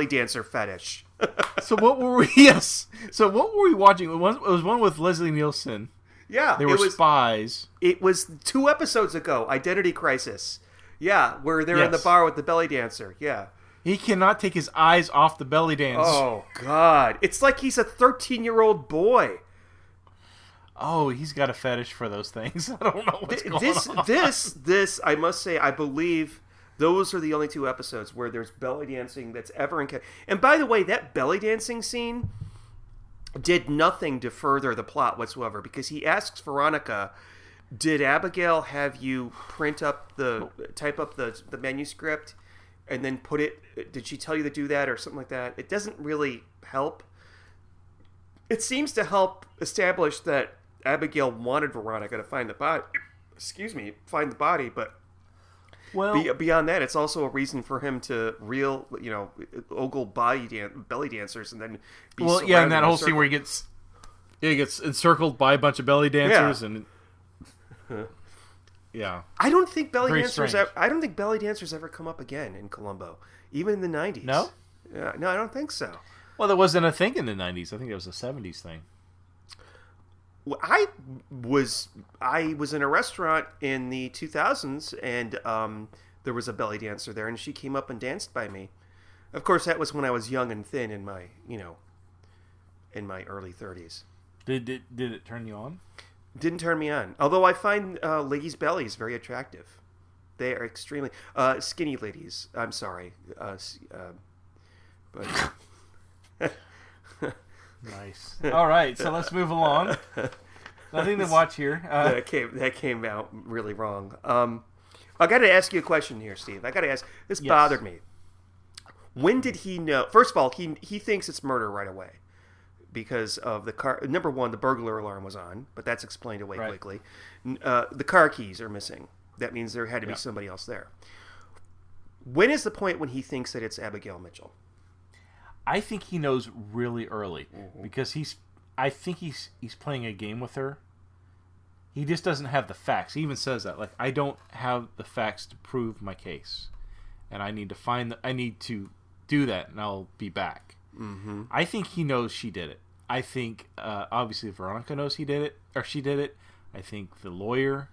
dancer fetish. So what were we? Yes. So what were we watching? It was one with Leslie Nielsen. Yeah, they were spies. It was 2 episodes ago. Identity Crisis. Yeah, where they're in the bar with the belly dancer. Yeah. He cannot take his eyes off the belly dance. Oh God! It's like he's a 13-year-old boy. Oh, he's got a fetish for those things. I don't know what's going on. This, I must say, I believe. Those are the only 2 episodes where there's belly dancing that's ever in. And by the way, that belly dancing scene did nothing to further the plot whatsoever, because he asks Veronica, "Did Abigail have you type up the manuscript, and then put it? Did she tell you to do that or something like that?" It doesn't really help. it seems to help establish that Abigail wanted Veronica to find the body. Find the body, but beyond that, it's also a reason for him to ogle belly dancers and then be and that whole scene where he gets encircled by a bunch of belly dancers and I don't think belly dancers ever come up again in Colombo, even in the 90s. No? No, I don't think so. Well, there wasn't a thing in the 90s. I think it was a 70s thing. Well, I was in a restaurant in the 2000s, and there was a belly dancer there, and she came up and danced by me. Of course, that was when I was young and thin in my early 30s. Did it turn you on? Didn't turn me on. Although I find ladies' bellies very attractive. They are extremely skinny ladies. I'm sorry, but. Nice. All right, so let's move along. Nothing to watch here. That came out really wrong. I got to ask you a question here, Steve. I got to ask. This bothered me. When did he know? First of all, he thinks it's murder right away because of the car. Number one, the burglar alarm was on, but that's explained away quickly. The car keys are missing. That means there had to be somebody else there. When is the point when he thinks that it's Abigail Mitchell? I think he knows really early because I think he's playing a game with her. He just doesn't have the facts. He even says that, like, I don't have the facts to prove my case, and I need to do that, and I'll be back. Mm-hmm. I think he knows she did it. I think obviously Veronica knows he did it or she did it. I think the lawyer,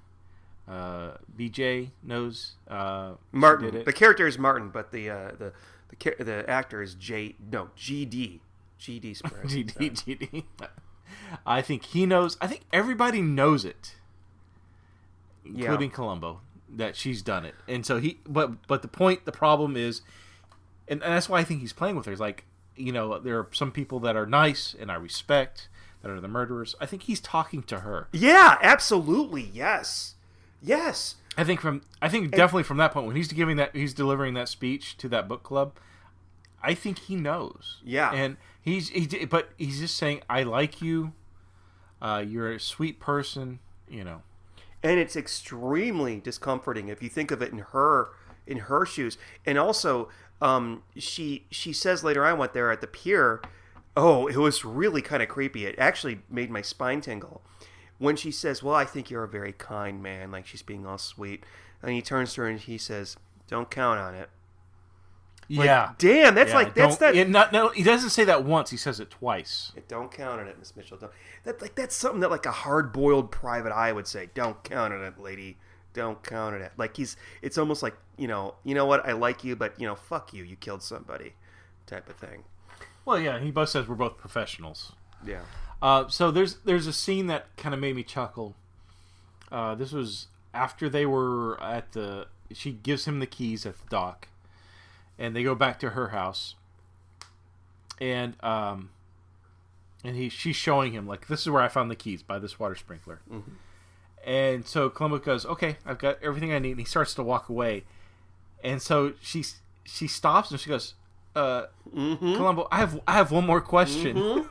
BJ, knows Martin. She did it. The character is Martin, but the actor is GD. GD Spread. GD. I think he knows. I think everybody knows it, including Colombo, that she's done it. And so but the problem is, and that's why I think he's playing with her. Is like, there are some people that are nice and I respect that are the murderers. I think he's talking to her. Yeah, absolutely. Yes. I think definitely from that point when he's delivering that speech to that book club, I think he knows. Yeah. And he's just saying, I like you. You're a sweet person, And it's extremely discomforting if you think of it in her shoes. And also, she says later on, what they're at the pier. Oh, it was really kind of creepy. It actually made my spine tingle. When she says, well, I think you're a very kind man, like she's being all sweet. And he turns to her and he says, don't count on it. Yeah. Like, damn, that's he doesn't say that once, he says it twice. Don't count on it, Miss Mitchell. That's something that like a hard-boiled private eye would say. Don't count on it, lady. Don't count on it. Like it's almost like, you know what, I like you, but fuck you, you killed somebody type of thing. Well, yeah, he both says we're both professionals. Yeah. So there's a scene that kind of made me chuckle. This was after they were she gives him the keys at the dock, and they go back to her house, and she's showing him, like, this is where I found the keys, by this water sprinkler. Mm-hmm. And so Colombo goes, okay, I've got everything I need, and he starts to walk away, and so she stops and she goes, Colombo, I have one more question. Mm-hmm.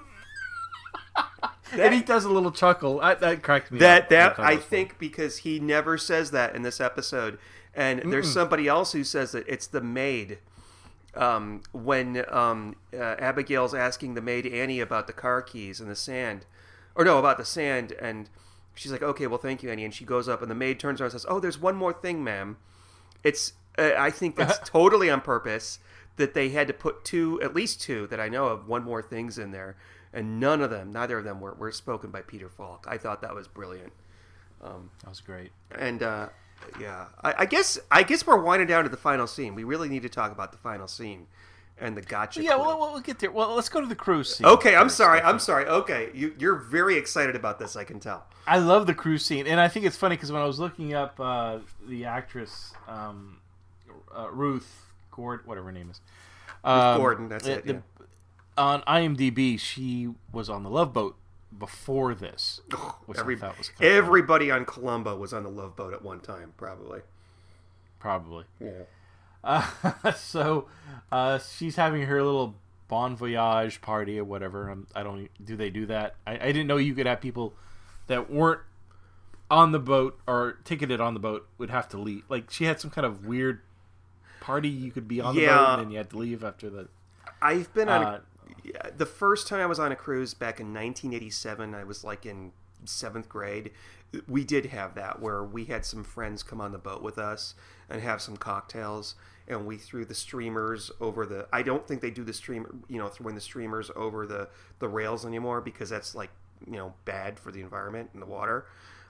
And he does a little chuckle. That cracked me up. I think because he never says that in this episode, and there's somebody else who says it. It's the maid. When Abigail's asking the maid Annie about the car keys and the sand, about the sand, and she's like, "Okay, well, thank you, Annie." And she goes up, and the maid turns around and says, "Oh, there's one more thing, ma'am." It's I think that's totally on purpose that they had to put at least two that I know of, one more things in there. And neither of them were spoken by Peter Falk. I thought that was brilliant. That was great. And I guess we're winding down to the final scene. We really need to talk about the final scene and the gotcha. Yeah, we'll get there. Well, let's go to the cruise scene. Okay, I'm sorry. Okay, you're very excited about this, I can tell. I love the cruise scene, and I think it's funny because when I was looking up the actress Ruth Gordon, whatever her name is, Ruth Gordon. That's it. Yeah. On IMDb, she was on the Love Boat before this. Which I thought was everybody on Colombo was on the Love Boat at one time, probably. Yeah. So she's having her little bon voyage party or whatever. I don't. Do they do that? I didn't know you could have people that weren't on the boat or ticketed on the boat would have to leave. Like she had some kind of weird party. You could be on the boat and then you had to leave after the. I've been on the first time I was on a cruise back in 1987. I was like in 7th grade. We did have that where we had some friends come on the boat with us and have some cocktails, and we threw the streamers over the. I don't think they do the throwing the streamers over the rails anymore because that's like bad for the environment and the water.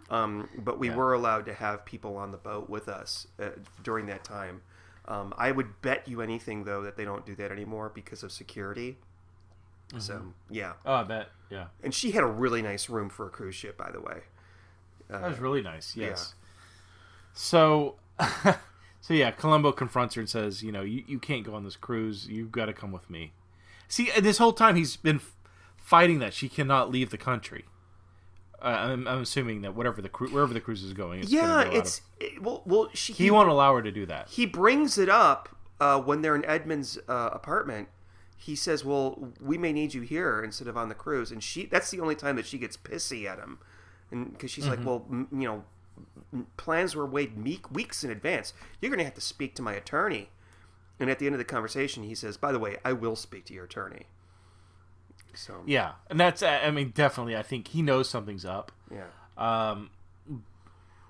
But we were allowed to have people on the boat with us during that time. I would bet you anything though that they don't do that anymore because of security. Mm-hmm. So yeah. Oh, I bet. Yeah. And she had a really nice room for a cruise ship, by the way. That was really nice. Yes. Yeah. So, Colombo confronts her and says, you can't go on this cruise. You've got to come with me. See, this whole time he's been fighting that she cannot leave the country. I'm assuming that wherever the cruise is going, he won't allow her to do that. He brings it up when they're in Edmund's apartment. He says, "Well, we may need you here instead of on the cruise," and that's the only time that she gets pissy at him, and because she's like, "Well, plans were made weeks in advance. You're going to have to speak to my attorney." And at the end of the conversation, he says, "By the way, I will speak to your attorney." So yeah, and that's definitely. I think he knows something's up. Yeah.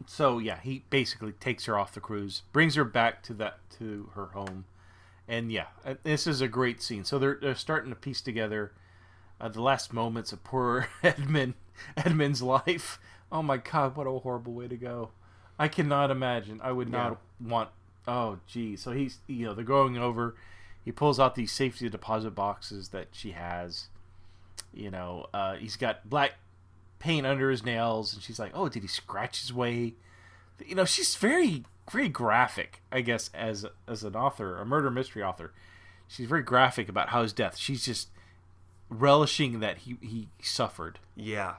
So yeah, he basically takes her off the cruise, brings her back to her home, and yeah, this is a great scene. So they're starting to piece together the last moments of poor Edmund's life. Oh my God, what a horrible way to go! I cannot imagine. I would not want. Oh gee. So he's they're going over. He pulls out these safety deposit boxes that she has. He's got black paint under his nails, and she's like, "Oh, did he scratch his way?" She's very, very graphic, I guess, as an author, a murder mystery author. She's very graphic about how his death. She's just relishing that he suffered. Yeah.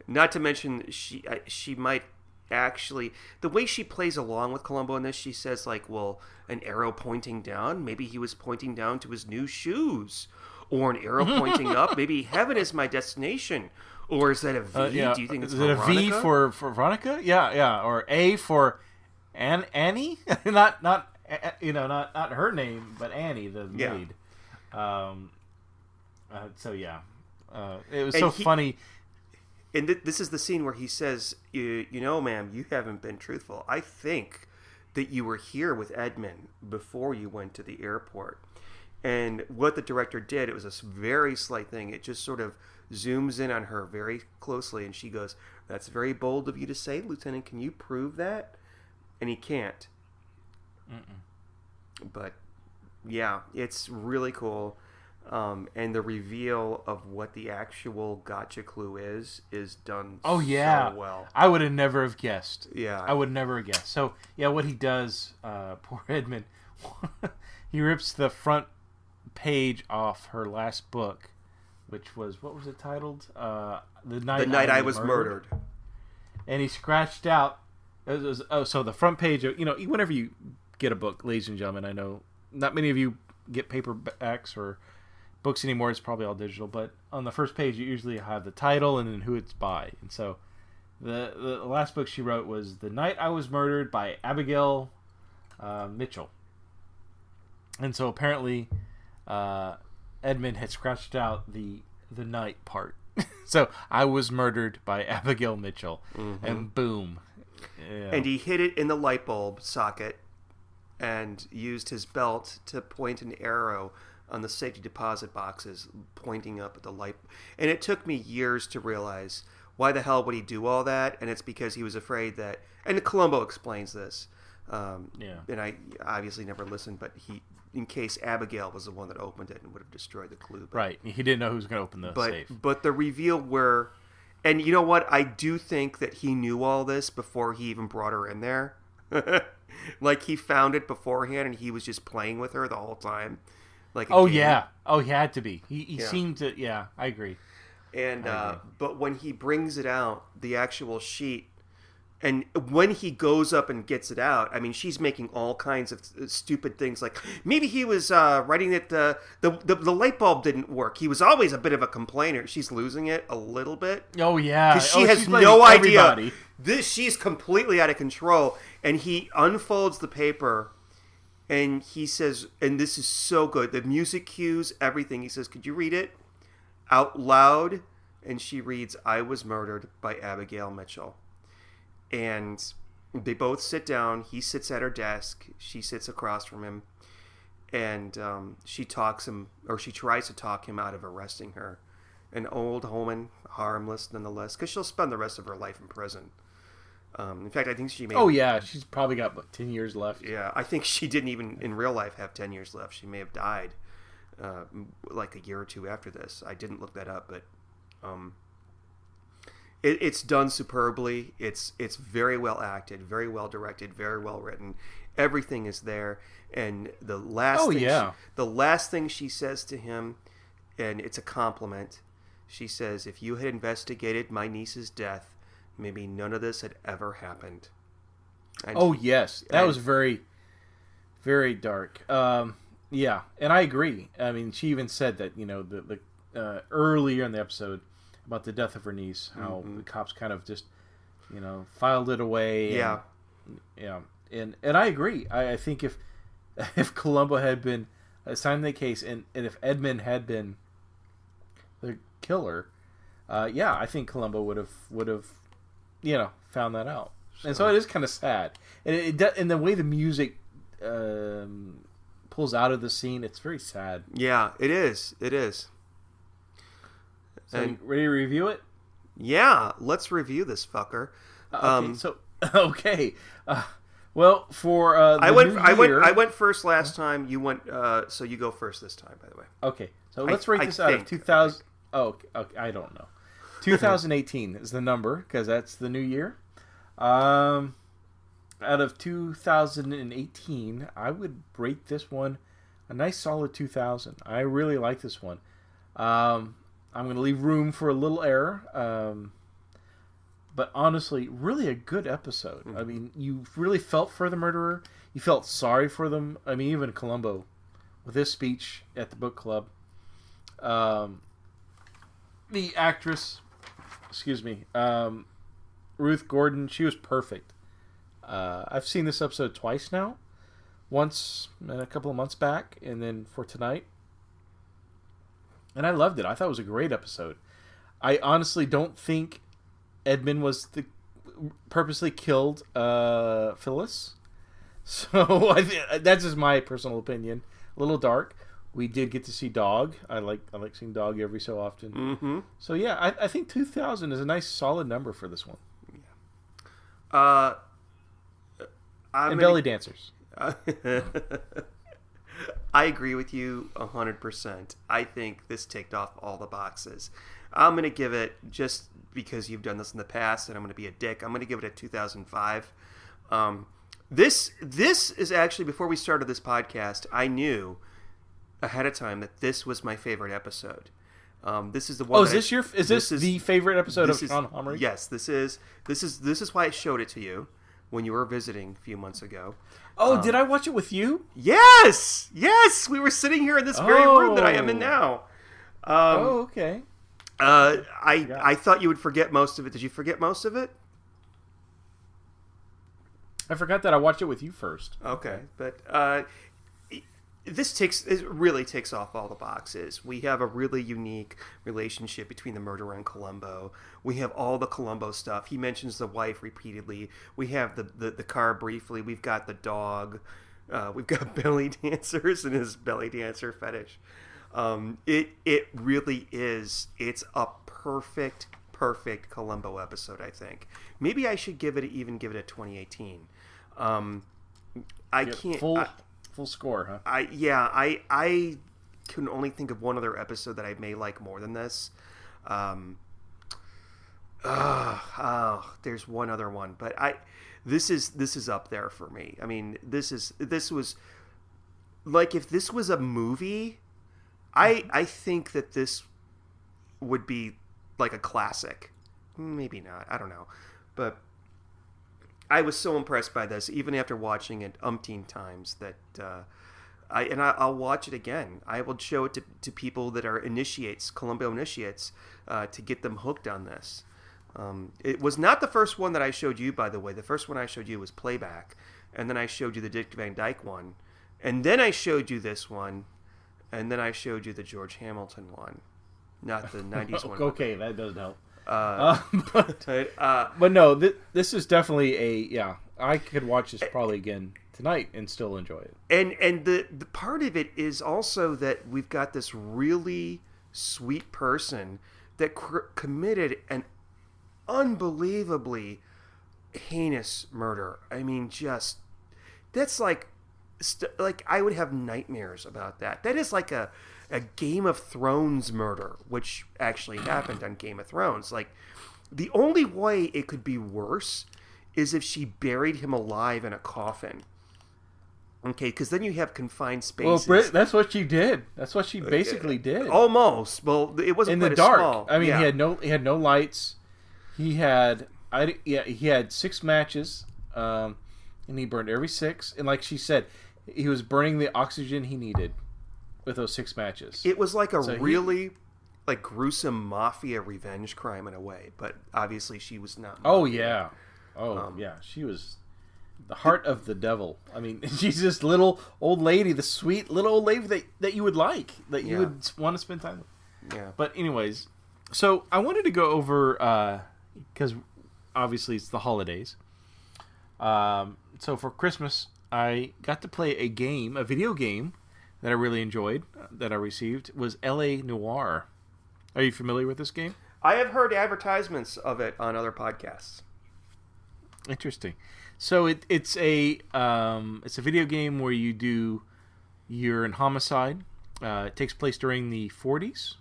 Not to mention she might actually, the way she plays along with Colombo in this, she says like, well, an arrow pointing down, maybe he was pointing down to his new shoes, or an arrow pointing up, maybe heaven is my destination. Or is that a V? Do you think it's Veronica? Is it a V for Veronica? Yeah. Or A for Annie? not her name, but Annie, the maid. It was funny. And this is the scene where he says, ma'am, you haven't been truthful. I think that you were here with Edmund before you went to the airport. And what the director did, it was a very slight thing. It just sort of zooms in on her very closely, and she goes, "That's very bold of you to say, Lieutenant. Can you prove that?" And he can't. But yeah, it's really cool. And the reveal of what the actual gotcha clue is done so well. I would have never have guessed. Yeah. I would never have guessed. So, yeah, what he does, poor Edmund, he rips the front page off her last book, which was, what was it titled? The Night I Was Murdered. And he scratched out, so the front page, whenever you get a book, ladies and gentlemen, I know not many of you get paperbacks or books anymore. It's probably all digital, but on the first page you usually have the title and then who it's by. And so the last book she wrote was The Night I Was Murdered by Abigail Mitchell. And so apparently Edmund had scratched out the night part. So I was murdered by Abigail Mitchell. And boom. Yeah. And he hid it in the light bulb socket and used his belt to point an arrow on the safety deposit boxes pointing up at the light. And it took me years to realize, why the hell would he do all that? And it's because he was afraid that, and Colombo explains this, and I obviously never listened, but in case Abigail was the one that opened it and would have destroyed the clue. But, right. He didn't know who was going to open the safe. But the reveal where, and you know what? I do think that he knew all this before he even brought her in there. Like he found it beforehand and he was just playing with her the whole time. Like he had to be. He seemed to. Yeah, I agree. And but when he brings it out, the actual sheet, And when he goes up and gets it out, I mean, she's making all kinds of stupid things. Like, maybe he was writing that the light bulb didn't work. He was always a bit of a complainer. She's losing it a little bit. Oh, yeah. Because she has no idea. She's completely out of control. And he unfolds the paper, and he says, and this is so good, the music cues, everything. He says, could you read it out loud? And she reads, I was murdered by Abigail Mitchell. And they both sit down. He sits at her desk. She sits across from him. And she tries to talk him out of arresting her. An old woman, harmless nonetheless, because she'll spend the rest of her life in prison. In fact, I think she may... Oh, yeah. She's probably got 10 years left. Yeah, I think she didn't even, in real life, have 10 years left. She may have died like a year or two after this. I didn't look that up, but... It's done superbly. It's very well acted, very well directed, very well written. Everything is there. And the last thing she says to him, and it's a compliment, she says, if you had investigated my niece's death, maybe none of this had ever happened. And yes. That was very, very dark. Yeah, and I agree. I mean, she even said that, the earlier in the episode, about the death of her niece, how the cops kind of just, filed it away. Yeah. And I agree. I think if Colombo had been assigned the case and if Edmund had been the killer, I think Colombo would have found that out. And so it is kind of sad. And and the way the music pulls out of the scene, it's very sad. Yeah, it is. It is. So and, ready to review it? Yeah, let's review this fucker. Well, for I went first last time. You went, so you go first this time. By the way. Okay, so let's rate this out of 2000. Oh, okay, I don't know. 2018 is the number because that's the new year. Out of 2018, I would rate this one a nice solid 2000. I really like this one. I'm going to leave room for a little error. But honestly, really a good episode. I mean, you really felt for the murderer. You felt sorry for them. I mean, even Colombo, with his speech at the book club. The actress, Ruth Gordon, she was perfect. I've seen this episode twice now. Once a couple of months back, and then for tonight. And I loved it. I thought it was a great episode. I honestly don't think Edmund was purposely killed Phyllis. So that's just my personal opinion. A little dark. We did get to see Dog. I like seeing Dog every so often. Mm-hmm. So yeah, I think 2000 is a nice solid number for this one. Yeah. And belly dancers. I agree with you 100%. I think this ticked off all the boxes. I'm going to give it, just because you've done this in the past and I'm going to be a dick, I'm going to give it a 2005. This is actually, before we started this podcast, I knew ahead of time that this was my favorite episode. This is the one. Oh, is this the favorite episode of Sean Hommery? Yes, this is why I showed it to you when you were visiting a few months ago. Oh, did I watch it with you? Yes! We were sitting here in this very room that I am in now. Okay. I thought you would forget most of it. Did you forget most of it? I forgot that I watched it with you first. Okay, but it really takes off all the boxes. We have a really unique relationship between the murderer and Colombo. We have all the Colombo stuff. He mentions the wife repeatedly. We have the car briefly. We've got the dog. We've got belly dancers and his belly dancer fetish. It really is. It's a perfect Colombo episode, I think. Maybe I should give it a 2018. I can't... Full score, huh? I can only think of one other episode that I may like more than this. There's one other one, but this is up there for me. I mean, this was like, if this was a movie, I think that this would be like a classic. Maybe not. I don't know, but I was so impressed by this, even after watching it umpteen times, that I'll watch it again. I will show it to people that are Colombo initiates, to get them hooked on this. It was not the first one that I showed you, by the way. The first one I showed you was Playback, and then I showed you the Dick Van Dyke one, and then I showed you this one, and then I showed you the George Hamilton one, not the 90s one. Okay, that doesn't help. But no, this is definitely I could watch this probably again tonight and still enjoy it. And the part of it is also that we've got this really sweet person that committed an unbelievably heinous murder. I mean, just that's like I would have nightmares about that. That is like a Game of Thrones murder, which actually happened on Game of Thrones. Like, the only way it could be worse is if she buried him alive in a coffin. Okay, because then you have confined spaces. Well, Britt, that's what she did. That's what she basically did. Almost. Well, it wasn't in quite the dark. Small. I mean, he had no lights. He had 6 matches, and he burned every 6. And like she said, he was burning the oxygen he needed with those 6 matches. It was like really gruesome mafia revenge crime in a way, but obviously she was not. Mafia. Oh yeah, yeah, she was the heart of the devil. I mean, she's this little old lady, the sweet little old lady that you would like, that you would want to spend time with. Yeah. But anyways, so I wanted to go over because obviously it's the holidays. So for Christmas, I got to play a video game that I really enjoyed, that I received, was L.A. Noir. Are you familiar with this game? I have heard advertisements of it on other podcasts. Interesting. So it's a video game where you're in homicide. It takes place during the 40s,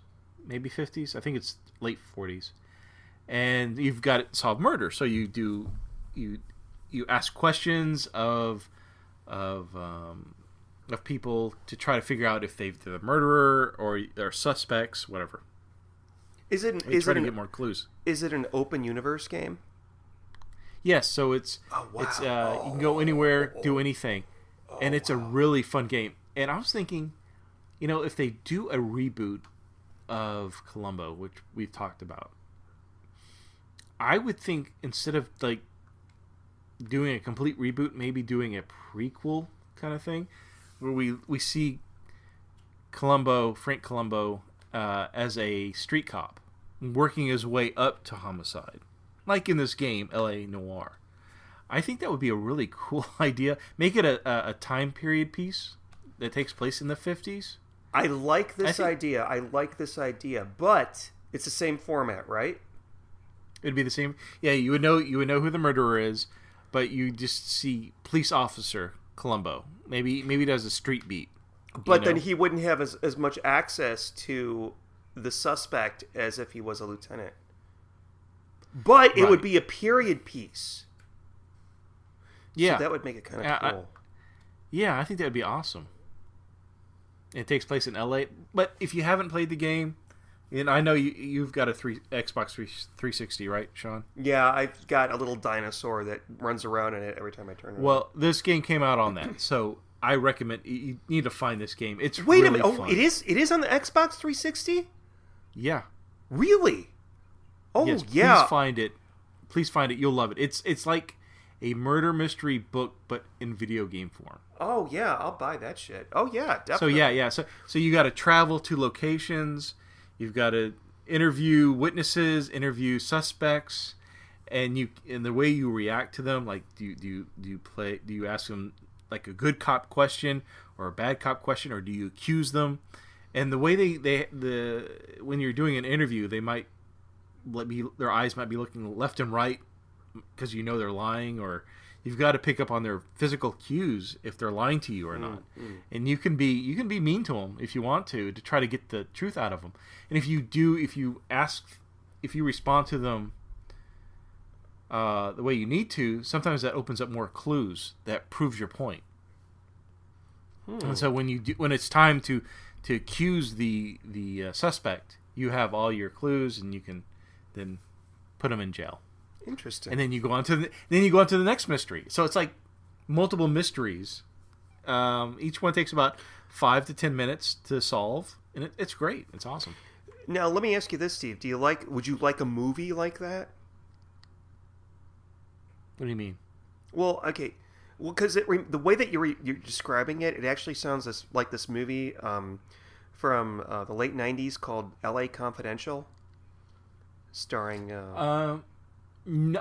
maybe 50s. I think it's late 40s, and you've got to solve murder. So you ask questions of people to try to figure out if they're the murderer or they're suspects, whatever. Try to get more clues. Is it an open universe game? Yes, so it's you can go anywhere, do anything, and it's a really fun game. And I was thinking, if they do a reboot of Colombo, which we've talked about, I would think instead of doing a complete reboot, maybe doing a prequel kind of thing, where we see Frank Colombo, as a street cop, working his way up to homicide. Like in this game, L.A. Noir. I think that would be a really cool idea. Make it a time period piece that takes place in the 50s. I like this idea. But it's the same format, right? It'd be the same. Yeah, you would know who the murderer is, but you just see police officer Colombo. Maybe he does a street beat. But then he wouldn't have as much access to the suspect as if he was a lieutenant. But it would be a period piece. Yeah. So that would make it kind of cool. I think that would be awesome. It takes place in LA. But if you haven't played the game, and I know you've got a Xbox 360, right, Sean? Yeah, I've got a little dinosaur that runs around in it every time I turn it on. Well, this game came out on that, so I recommend you need to find this game. It's Wait really a minute. fun. It is on the Xbox 360? Yeah. Really? Oh, yes, yeah. Please find it. You'll love it. It's like a murder mystery book, but in video game form. Oh, yeah. I'll buy that shit. Oh, yeah. Definitely. So you got to travel to locations. You've got to interview witnesses, interview suspects, and the way you react to them, like do you ask them like a good cop question or a bad cop question, or do you accuse them? And the way when you're doing an interview, they might their eyes might be looking left and right because they're lying, or you've got to pick up on their physical cues if they're lying to you or not. And you can be mean to them if you want to try to get the truth out of them. And if you respond to them the way you need to, sometimes that opens up more clues that proves your point. And so when it's time to accuse the suspect, you have all your clues and you can then put them in jail. Interesting. And then you go on to the next mystery. So it's like multiple mysteries. Each one takes about 5 to 10 minutes to solve, and it's great. It's awesome. Now, let me ask you this, Steve. Would you like a movie like that? What do you mean? Well, okay. Well, because the way that you're describing it, it actually sounds like this movie from the late 90s called L.A. Confidential, starring...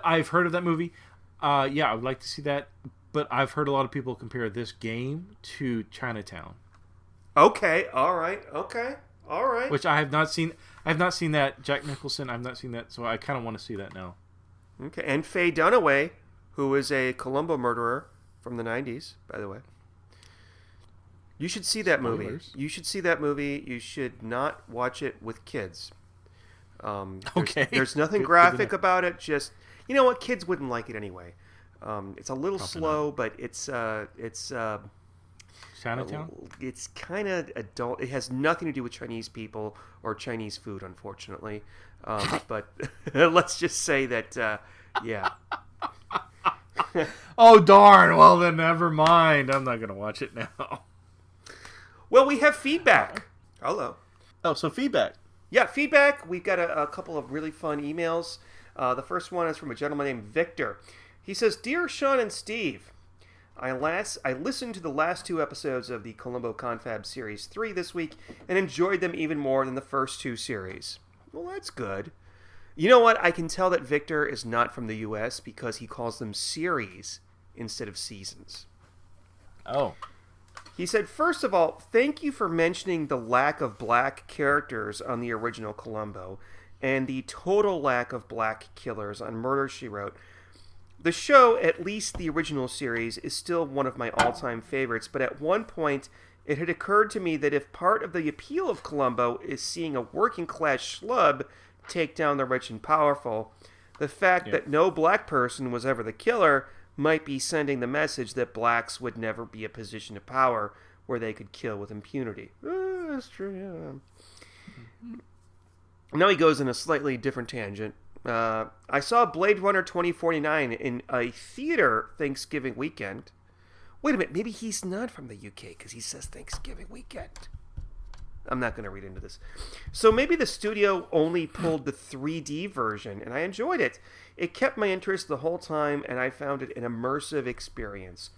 I've heard of that movie. Yeah, I would like to see that, but I've heard a lot of people compare this game to Chinatown. Okay, all right, Which I have not seen. I have not seen that. Jack Nicholson, I've not seen that, so I kind of want to see that now. Okay, and Faye Dunaway, who is a Colombo murderer from the 90s, by the way. You should see that movie. You should not watch it with kids. There's nothing graphic about it. Just, you know what? Kids wouldn't like it anyway. It's a little slow, but it's Chinatown? It's kind of adult. It has nothing to do with Chinese people or Chinese food, unfortunately. But let's just say that, yeah. Oh, darn. Well, then never mind. I'm not going to watch it now. Well, we have feedback. Hello. Oh, so feedback. Yeah, feedback. We've got a couple of really fun emails. The first one is from a gentleman named Victor. He says, Dear Sean and Steve, I listened to the last 2 episodes of the Colombo Confab Series 3 this week and enjoyed them even more than the first 2 series. Well, that's good. You know what? I can tell that Victor is not from the U.S. because he calls them series instead of seasons. Oh. He said, first of all, thank you for mentioning the lack of black characters on the original Colombo and the total lack of black killers on Murder, She Wrote. The show, at least the original series, is still one of my all-time favorites, but at one point it had occurred to me that if part of the appeal of Colombo is seeing a working-class schlub take down the rich and powerful, the fact that no black person was ever the killer might be sending the message that blacks would never be a position of power where they could kill with impunity. That's true, yeah. Now he goes in a slightly different tangent. I saw Blade Runner 2049 in a theater Thanksgiving weekend. Wait a minute, maybe he's not from the UK because he says Thanksgiving weekend. I'm not going to read into this. So maybe the studio only pulled the 3D version, and I enjoyed it. It kept my interest the whole time, and I found it an immersive experience.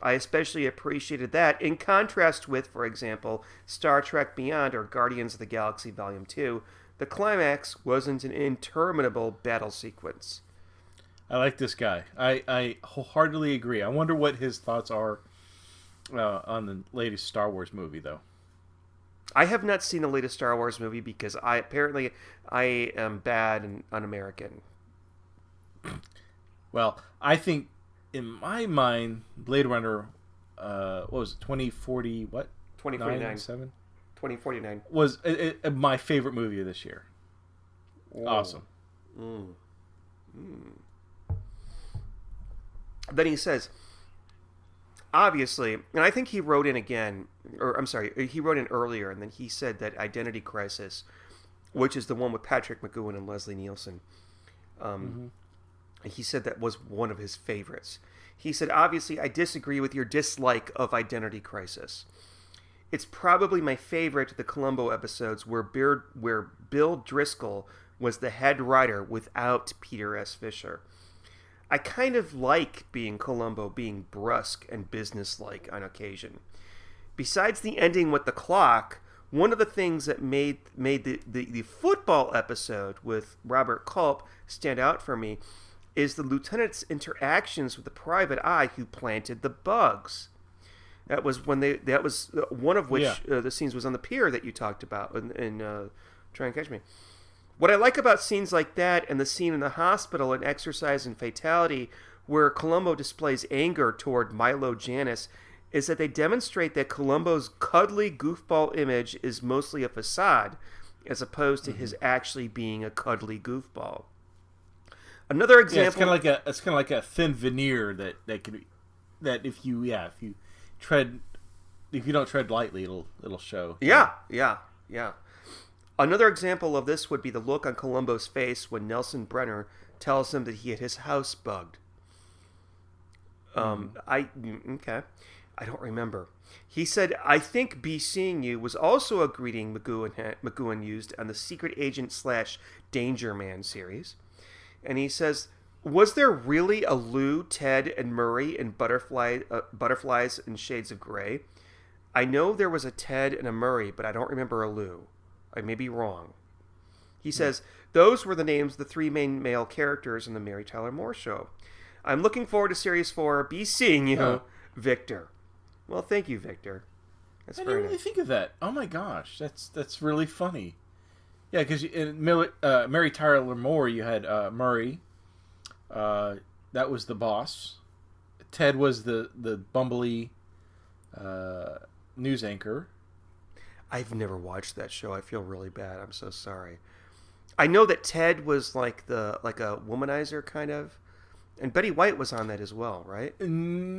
I especially appreciated that, in contrast with, for example, Star Trek Beyond or Guardians of the Galaxy Volume 2. The climax wasn't an interminable battle sequence. I like this guy. I wholeheartedly agree. I wonder what his thoughts are on the latest Star Wars movie, though. I have not seen the latest Star Wars movie because I am bad and un-American. Well, I think in my mind, Blade Runner, what was it, 2040, what? 2049. 2049. Was my favorite movie of this year. Oh. Awesome. Then he says, obviously, and I think he wrote in again, or I'm sorry, he wrote in earlier, and then he said that Identity Crisis, which is the one with Patrick McGowan and Leslie Nielsen, he said that was one of his favorites. He said, obviously, I disagree with your dislike of Identity Crisis. It's probably my favorite of the Colombo episodes where Bill Driscoll was the head writer without Peter S. Fisher. I kind of like being Colombo being brusque and businesslike on occasion. Besides the ending with the clock, one of the things that made the football episode with Robert Culp stand out for me is the lieutenant's interactions with the private eye who planted the bugs. That was one of which the scenes was on the pier that you talked about in Try and Catch Me. What I like about scenes like that and the scene in the hospital in Exercise and Fatality where Colombo displays anger toward Milo Janis is that they demonstrate that Colombo's cuddly goofball image is mostly a facade as opposed to his actually being a cuddly goofball. Another example... it's kind of like a thin veneer that if you don't tread lightly, it'll show. Yeah. Another example of this would be the look on Columbo's face when Nelson Brenner tells him that he had his house bugged. Okay. I don't remember. He said, I think be seeing you was also a greeting McGowan used on the Secret Agent / Danger Man series. And he says, was there really a Lou, Ted, and Murray in Butterflies and Shades of Grey? I know there was a Ted and a Murray, but I don't remember a Lou. I may be wrong. He says, those were the names of the 3 main male characters in the Mary Tyler Moore Show. I'm looking forward to Series 4. Be seeing you, Victor. Well, thank you, Victor. I didn't really think of that. Oh my gosh, that's really funny. Yeah, because in Mary Tyler Moore, you had Murray. That was the boss. Ted was the bumbly news anchor. I've never watched that show. I feel really bad. I'm so sorry. I know that Ted was like a womanizer kind of. And Betty White was on that as well, right? I don't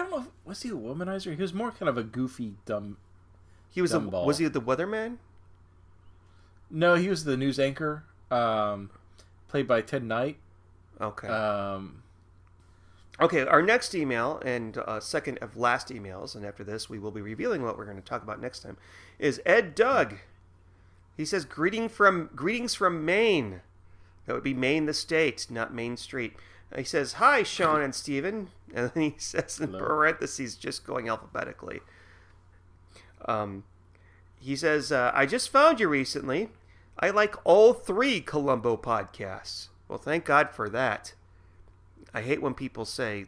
know. Was he a womanizer? He was more kind of a goofy, dumb. He was dumb was he the weatherman? No, he was the news anchor, played by Ted Knight. Okay. Okay. Our next email and second of last emails, and after this we will be revealing what we're going to talk about next time, is Ed Doug. He says greetings from Maine. That would be Maine the state, not Main Street. He says, hi, Sean and Steven. And then he says in parentheses, just going alphabetically. He says, I just found you recently. I like all 3 Colombo podcasts. Well, thank God for that. I hate when people say,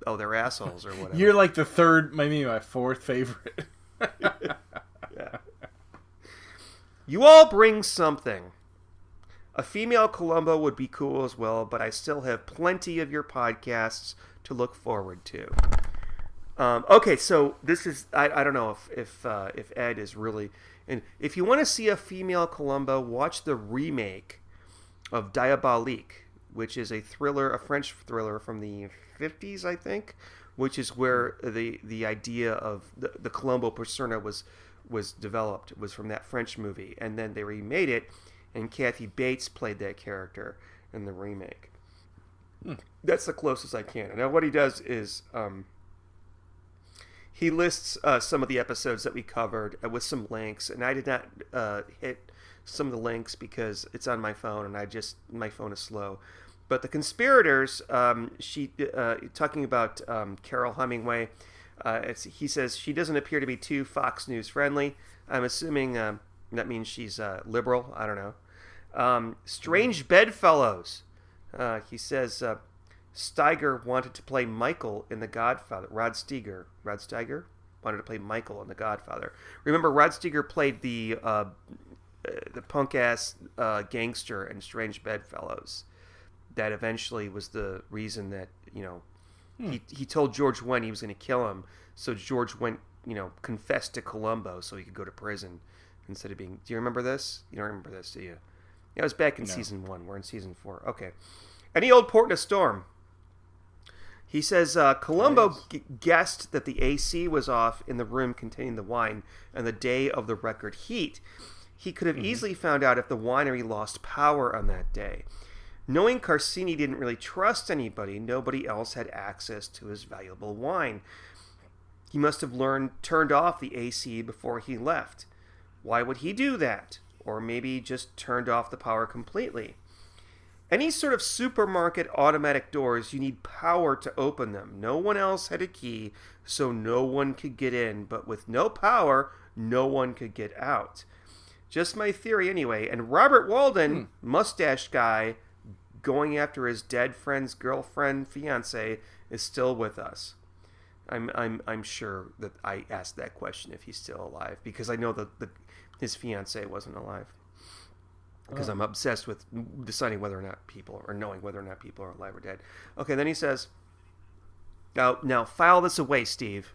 oh, they're assholes or whatever. You're like the third, maybe my 4th favorite. Yeah. You all bring something. A female Columbo would be cool as well, but I still have plenty of your podcasts to look forward to. Okay, so this is I don't know if Ed is really, and if you want to see a female Columbo, watch the remake of Diabolique, which is a French thriller from the 50s, I think, which is where the idea of the Columbo persona was developed. It was from that French movie, and then they remade it. And Kathy Bates played that character in the remake. That's the closest I can. Now, what he does is he lists some of the episodes that we covered with some links. And I did not hit some of the links because it's on my phone, and my phone is slow. But The Conspirators, talking about Carol Hemingway, he says she doesn't appear to be too Fox News friendly. I'm assuming that means she's liberal. I don't know. Strange Bedfellows. He says Steiger wanted to play Michael in The Godfather. Rod Steiger wanted to play Michael in The Godfather. Remember, Rod Steiger played the punk-ass gangster in Strange Bedfellows. That eventually was the reason that, he told George Wendt he was going to kill him. So George Wendt, confessed to Columbo so he could go to prison. Instead of being... Do you remember this? You don't remember this, do you? It was back in season 1. We're in season 4. Okay. Any old port in a storm. He says, Columbo guessed that the AC was off in the room containing the wine on the day of the record heat. He could have easily found out if the winery lost power on that day. Knowing Carsini didn't really trust anybody, nobody else had access to his valuable wine. He must have turned off the AC before he left. Why would he do that? Or maybe just turned off the power completely. Any sort of supermarket automatic doors, you need power to open them. No one else had a key, so no one could get in. But with no power, no one could get out. Just my theory anyway. And Robert Walden, mustache guy, going after his dead friend's girlfriend, fiance, is still with us. I'm sure that I asked that question if he's still alive, because I know that his fiance wasn't alive. Because I'm obsessed with deciding whether or not people, or knowing whether or not people are alive or dead. Okay, then he says, now file this away, Steve.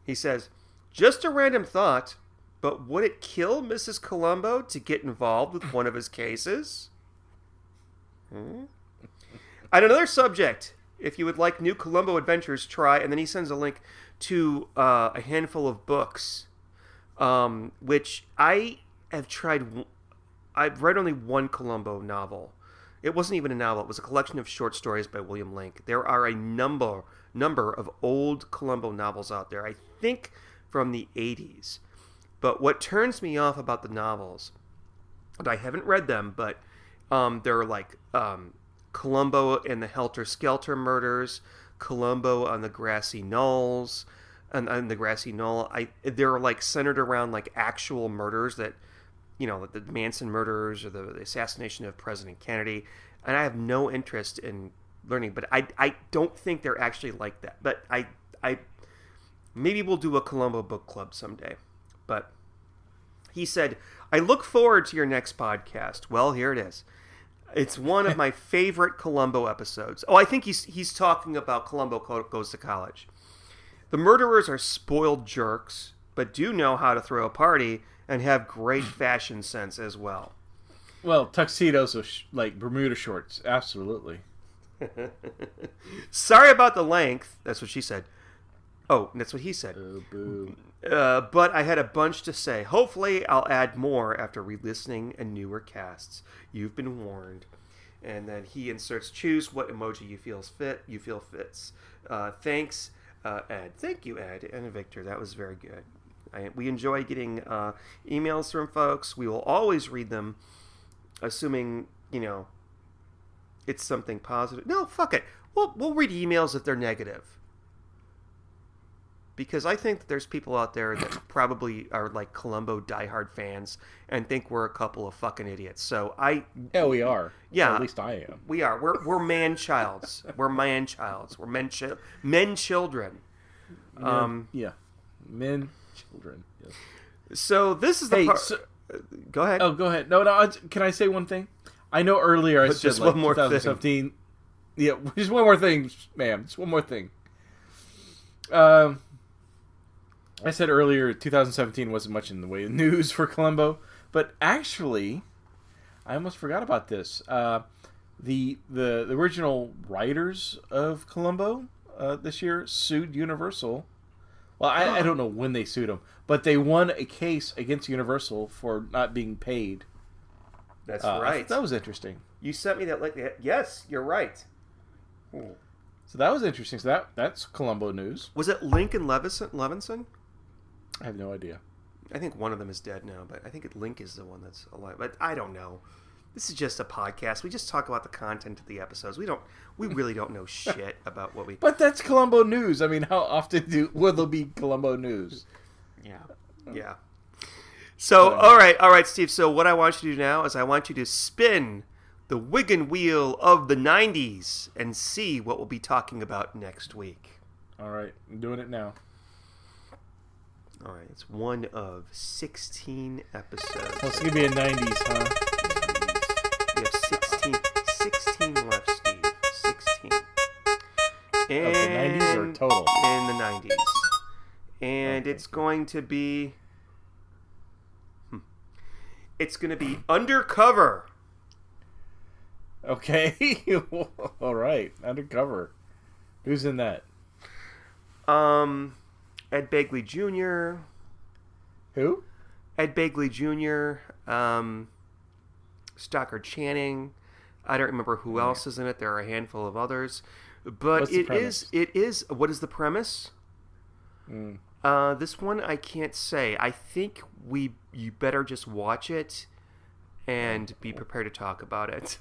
He says, just a random thought, but would it kill Mrs. Columbo to get involved with one of his cases? On another subject, if you would like new Columbo adventures, try, and then he sends a link to a handful of books, which I have tried I've read only one Colombo novel. It wasn't even a novel. It was a collection of short stories by William Link. There are a number of old Colombo novels out there, I think from the 80s. But what turns me off about the novels, and I haven't read them, but they're like Colombo and the Helter Skelter murders, Colombo on the Grassy Knolls, and the Grassy Knoll. They're like centered around like actual murders that, like the Manson murders or the assassination of President Kennedy. And I have no interest in learning, but I don't think they're actually like that. But I maybe we'll do a Colombo book club someday. But he said, I look forward to your next podcast. Well, here it is. It's one of my favorite Colombo episodes. Oh, I think he's talking about Colombo Goes to College. The murderers are spoiled jerks, but do know how to throw a party and have great fashion sense as well. Well, tuxedos like Bermuda shorts, absolutely. Sorry about the length. That's what she said. Oh, that's what he said. Oh, boo. But I had a bunch to say. Hopefully, I'll add more after re-listening and newer casts. You've been warned. And then he inserts, choose what emoji you feel fits. Thanks, Ed. Thank you, Ed and Victor. That was very good. We enjoy getting emails from folks. We will always read them, assuming, it's something positive. No, fuck it. We'll read emails if they're negative. Because I think that there's people out there that probably are like Colombo diehard fans and think we're a couple of fucking idiots. So Yeah, we are. Yeah. Or at least I am. We are. We're man-childs. We're man-childs. We're men-children. Yeah. Men, children. Yes. So this is the part... go ahead. Oh, go ahead. No, can I say one thing? I know earlier I said just like one more 2017. Thing. Yeah, just one more thing, ma'am. Just one more thing. I said earlier 2017 wasn't much in the way of news for Colombo, but actually, I almost forgot about this. The original writers of Colombo this year sued Universal. Well, I don't know when they sued them, but they won a case against Universal for not being paid. That's right. That was interesting. You sent me that link. Yes, you're right. Ooh. So that was interesting. So that's Colombo news. Was it Link and Levinson? I have no idea. I think one of them is dead now, but I think Link is the one that's alive. But I don't know. This is just a podcast. We just talk about the content of the episodes. We really don't know shit about what we... But that's Colombo news. I mean, how often will there be Colombo news? Yeah. So, all right, Steve. So what I want you to do now is I want you to spin the Wiggin' Wheel of the 90s and see what we'll be talking about next week. All right. I'm doing it now. All right. It's one of 16 episodes. So it's going to be a 90s, huh? We have 16 left, Steve. 16. And of the 90s or total? In the 90s. And it's going to be... It's going to be Undercover. Okay. All right. Undercover. Who's in that? Ed Begley Jr. Who? Ed Begley Jr. Stockard Channing. I don't remember who else is in it. There are a handful of others. But it is... What is the premise? This one I can't say. I think you better just watch it and be prepared to talk about it.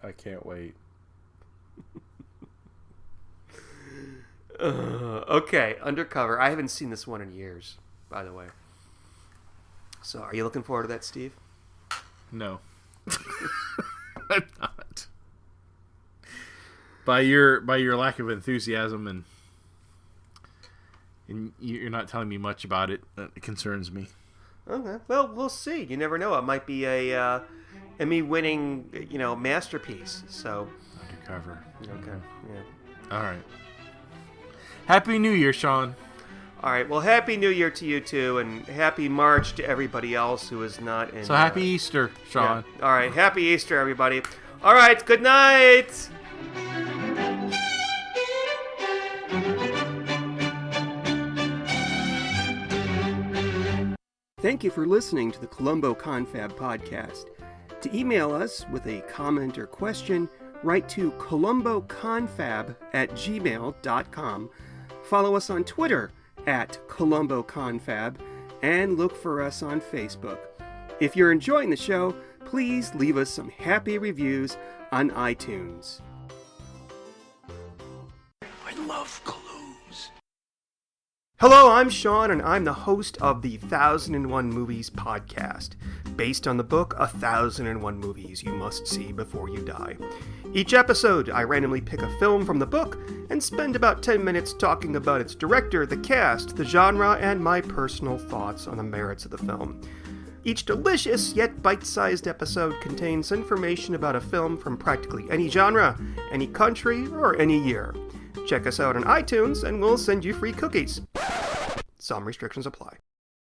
I can't wait. Okay, Undercover. I haven't seen this one in years, by the way. So, are you looking forward to that, Steve? No. I'm not. By your lack of enthusiasm and you're not telling me much about it, it concerns me. Okay. Well, we'll see. You never know. It might be a Emmy-winning, masterpiece. So. Undercover. Okay. Yeah. All right. Happy New Year, Sean. All right. Well, Happy New Year to you too, and Happy March to everybody else who is not in. So Happy Easter, Sean. Yeah. All right. Happy Easter, everybody. All right. Good night. Thank you for listening to the Colombo Confab podcast. To email us with a comment or question, write to colomboconfab@gmail.com. Follow us on Twitter @colomboconfab, and look for us on Facebook. If you're enjoying the show, please leave us some happy reviews on iTunes. I love clues. Hello, I'm Sean, and I'm the host of the 1001 Movies podcast, based on the book 1001 Movies You Must See Before You Die. Each episode, I randomly pick a film from the book and spend about 10 minutes talking about its director, the cast, the genre, and my personal thoughts on the merits of the film. Each delicious yet bite-sized episode contains information about a film from practically any genre, any country, or any year. Check us out on iTunes and we'll send you free cookies. Some restrictions apply.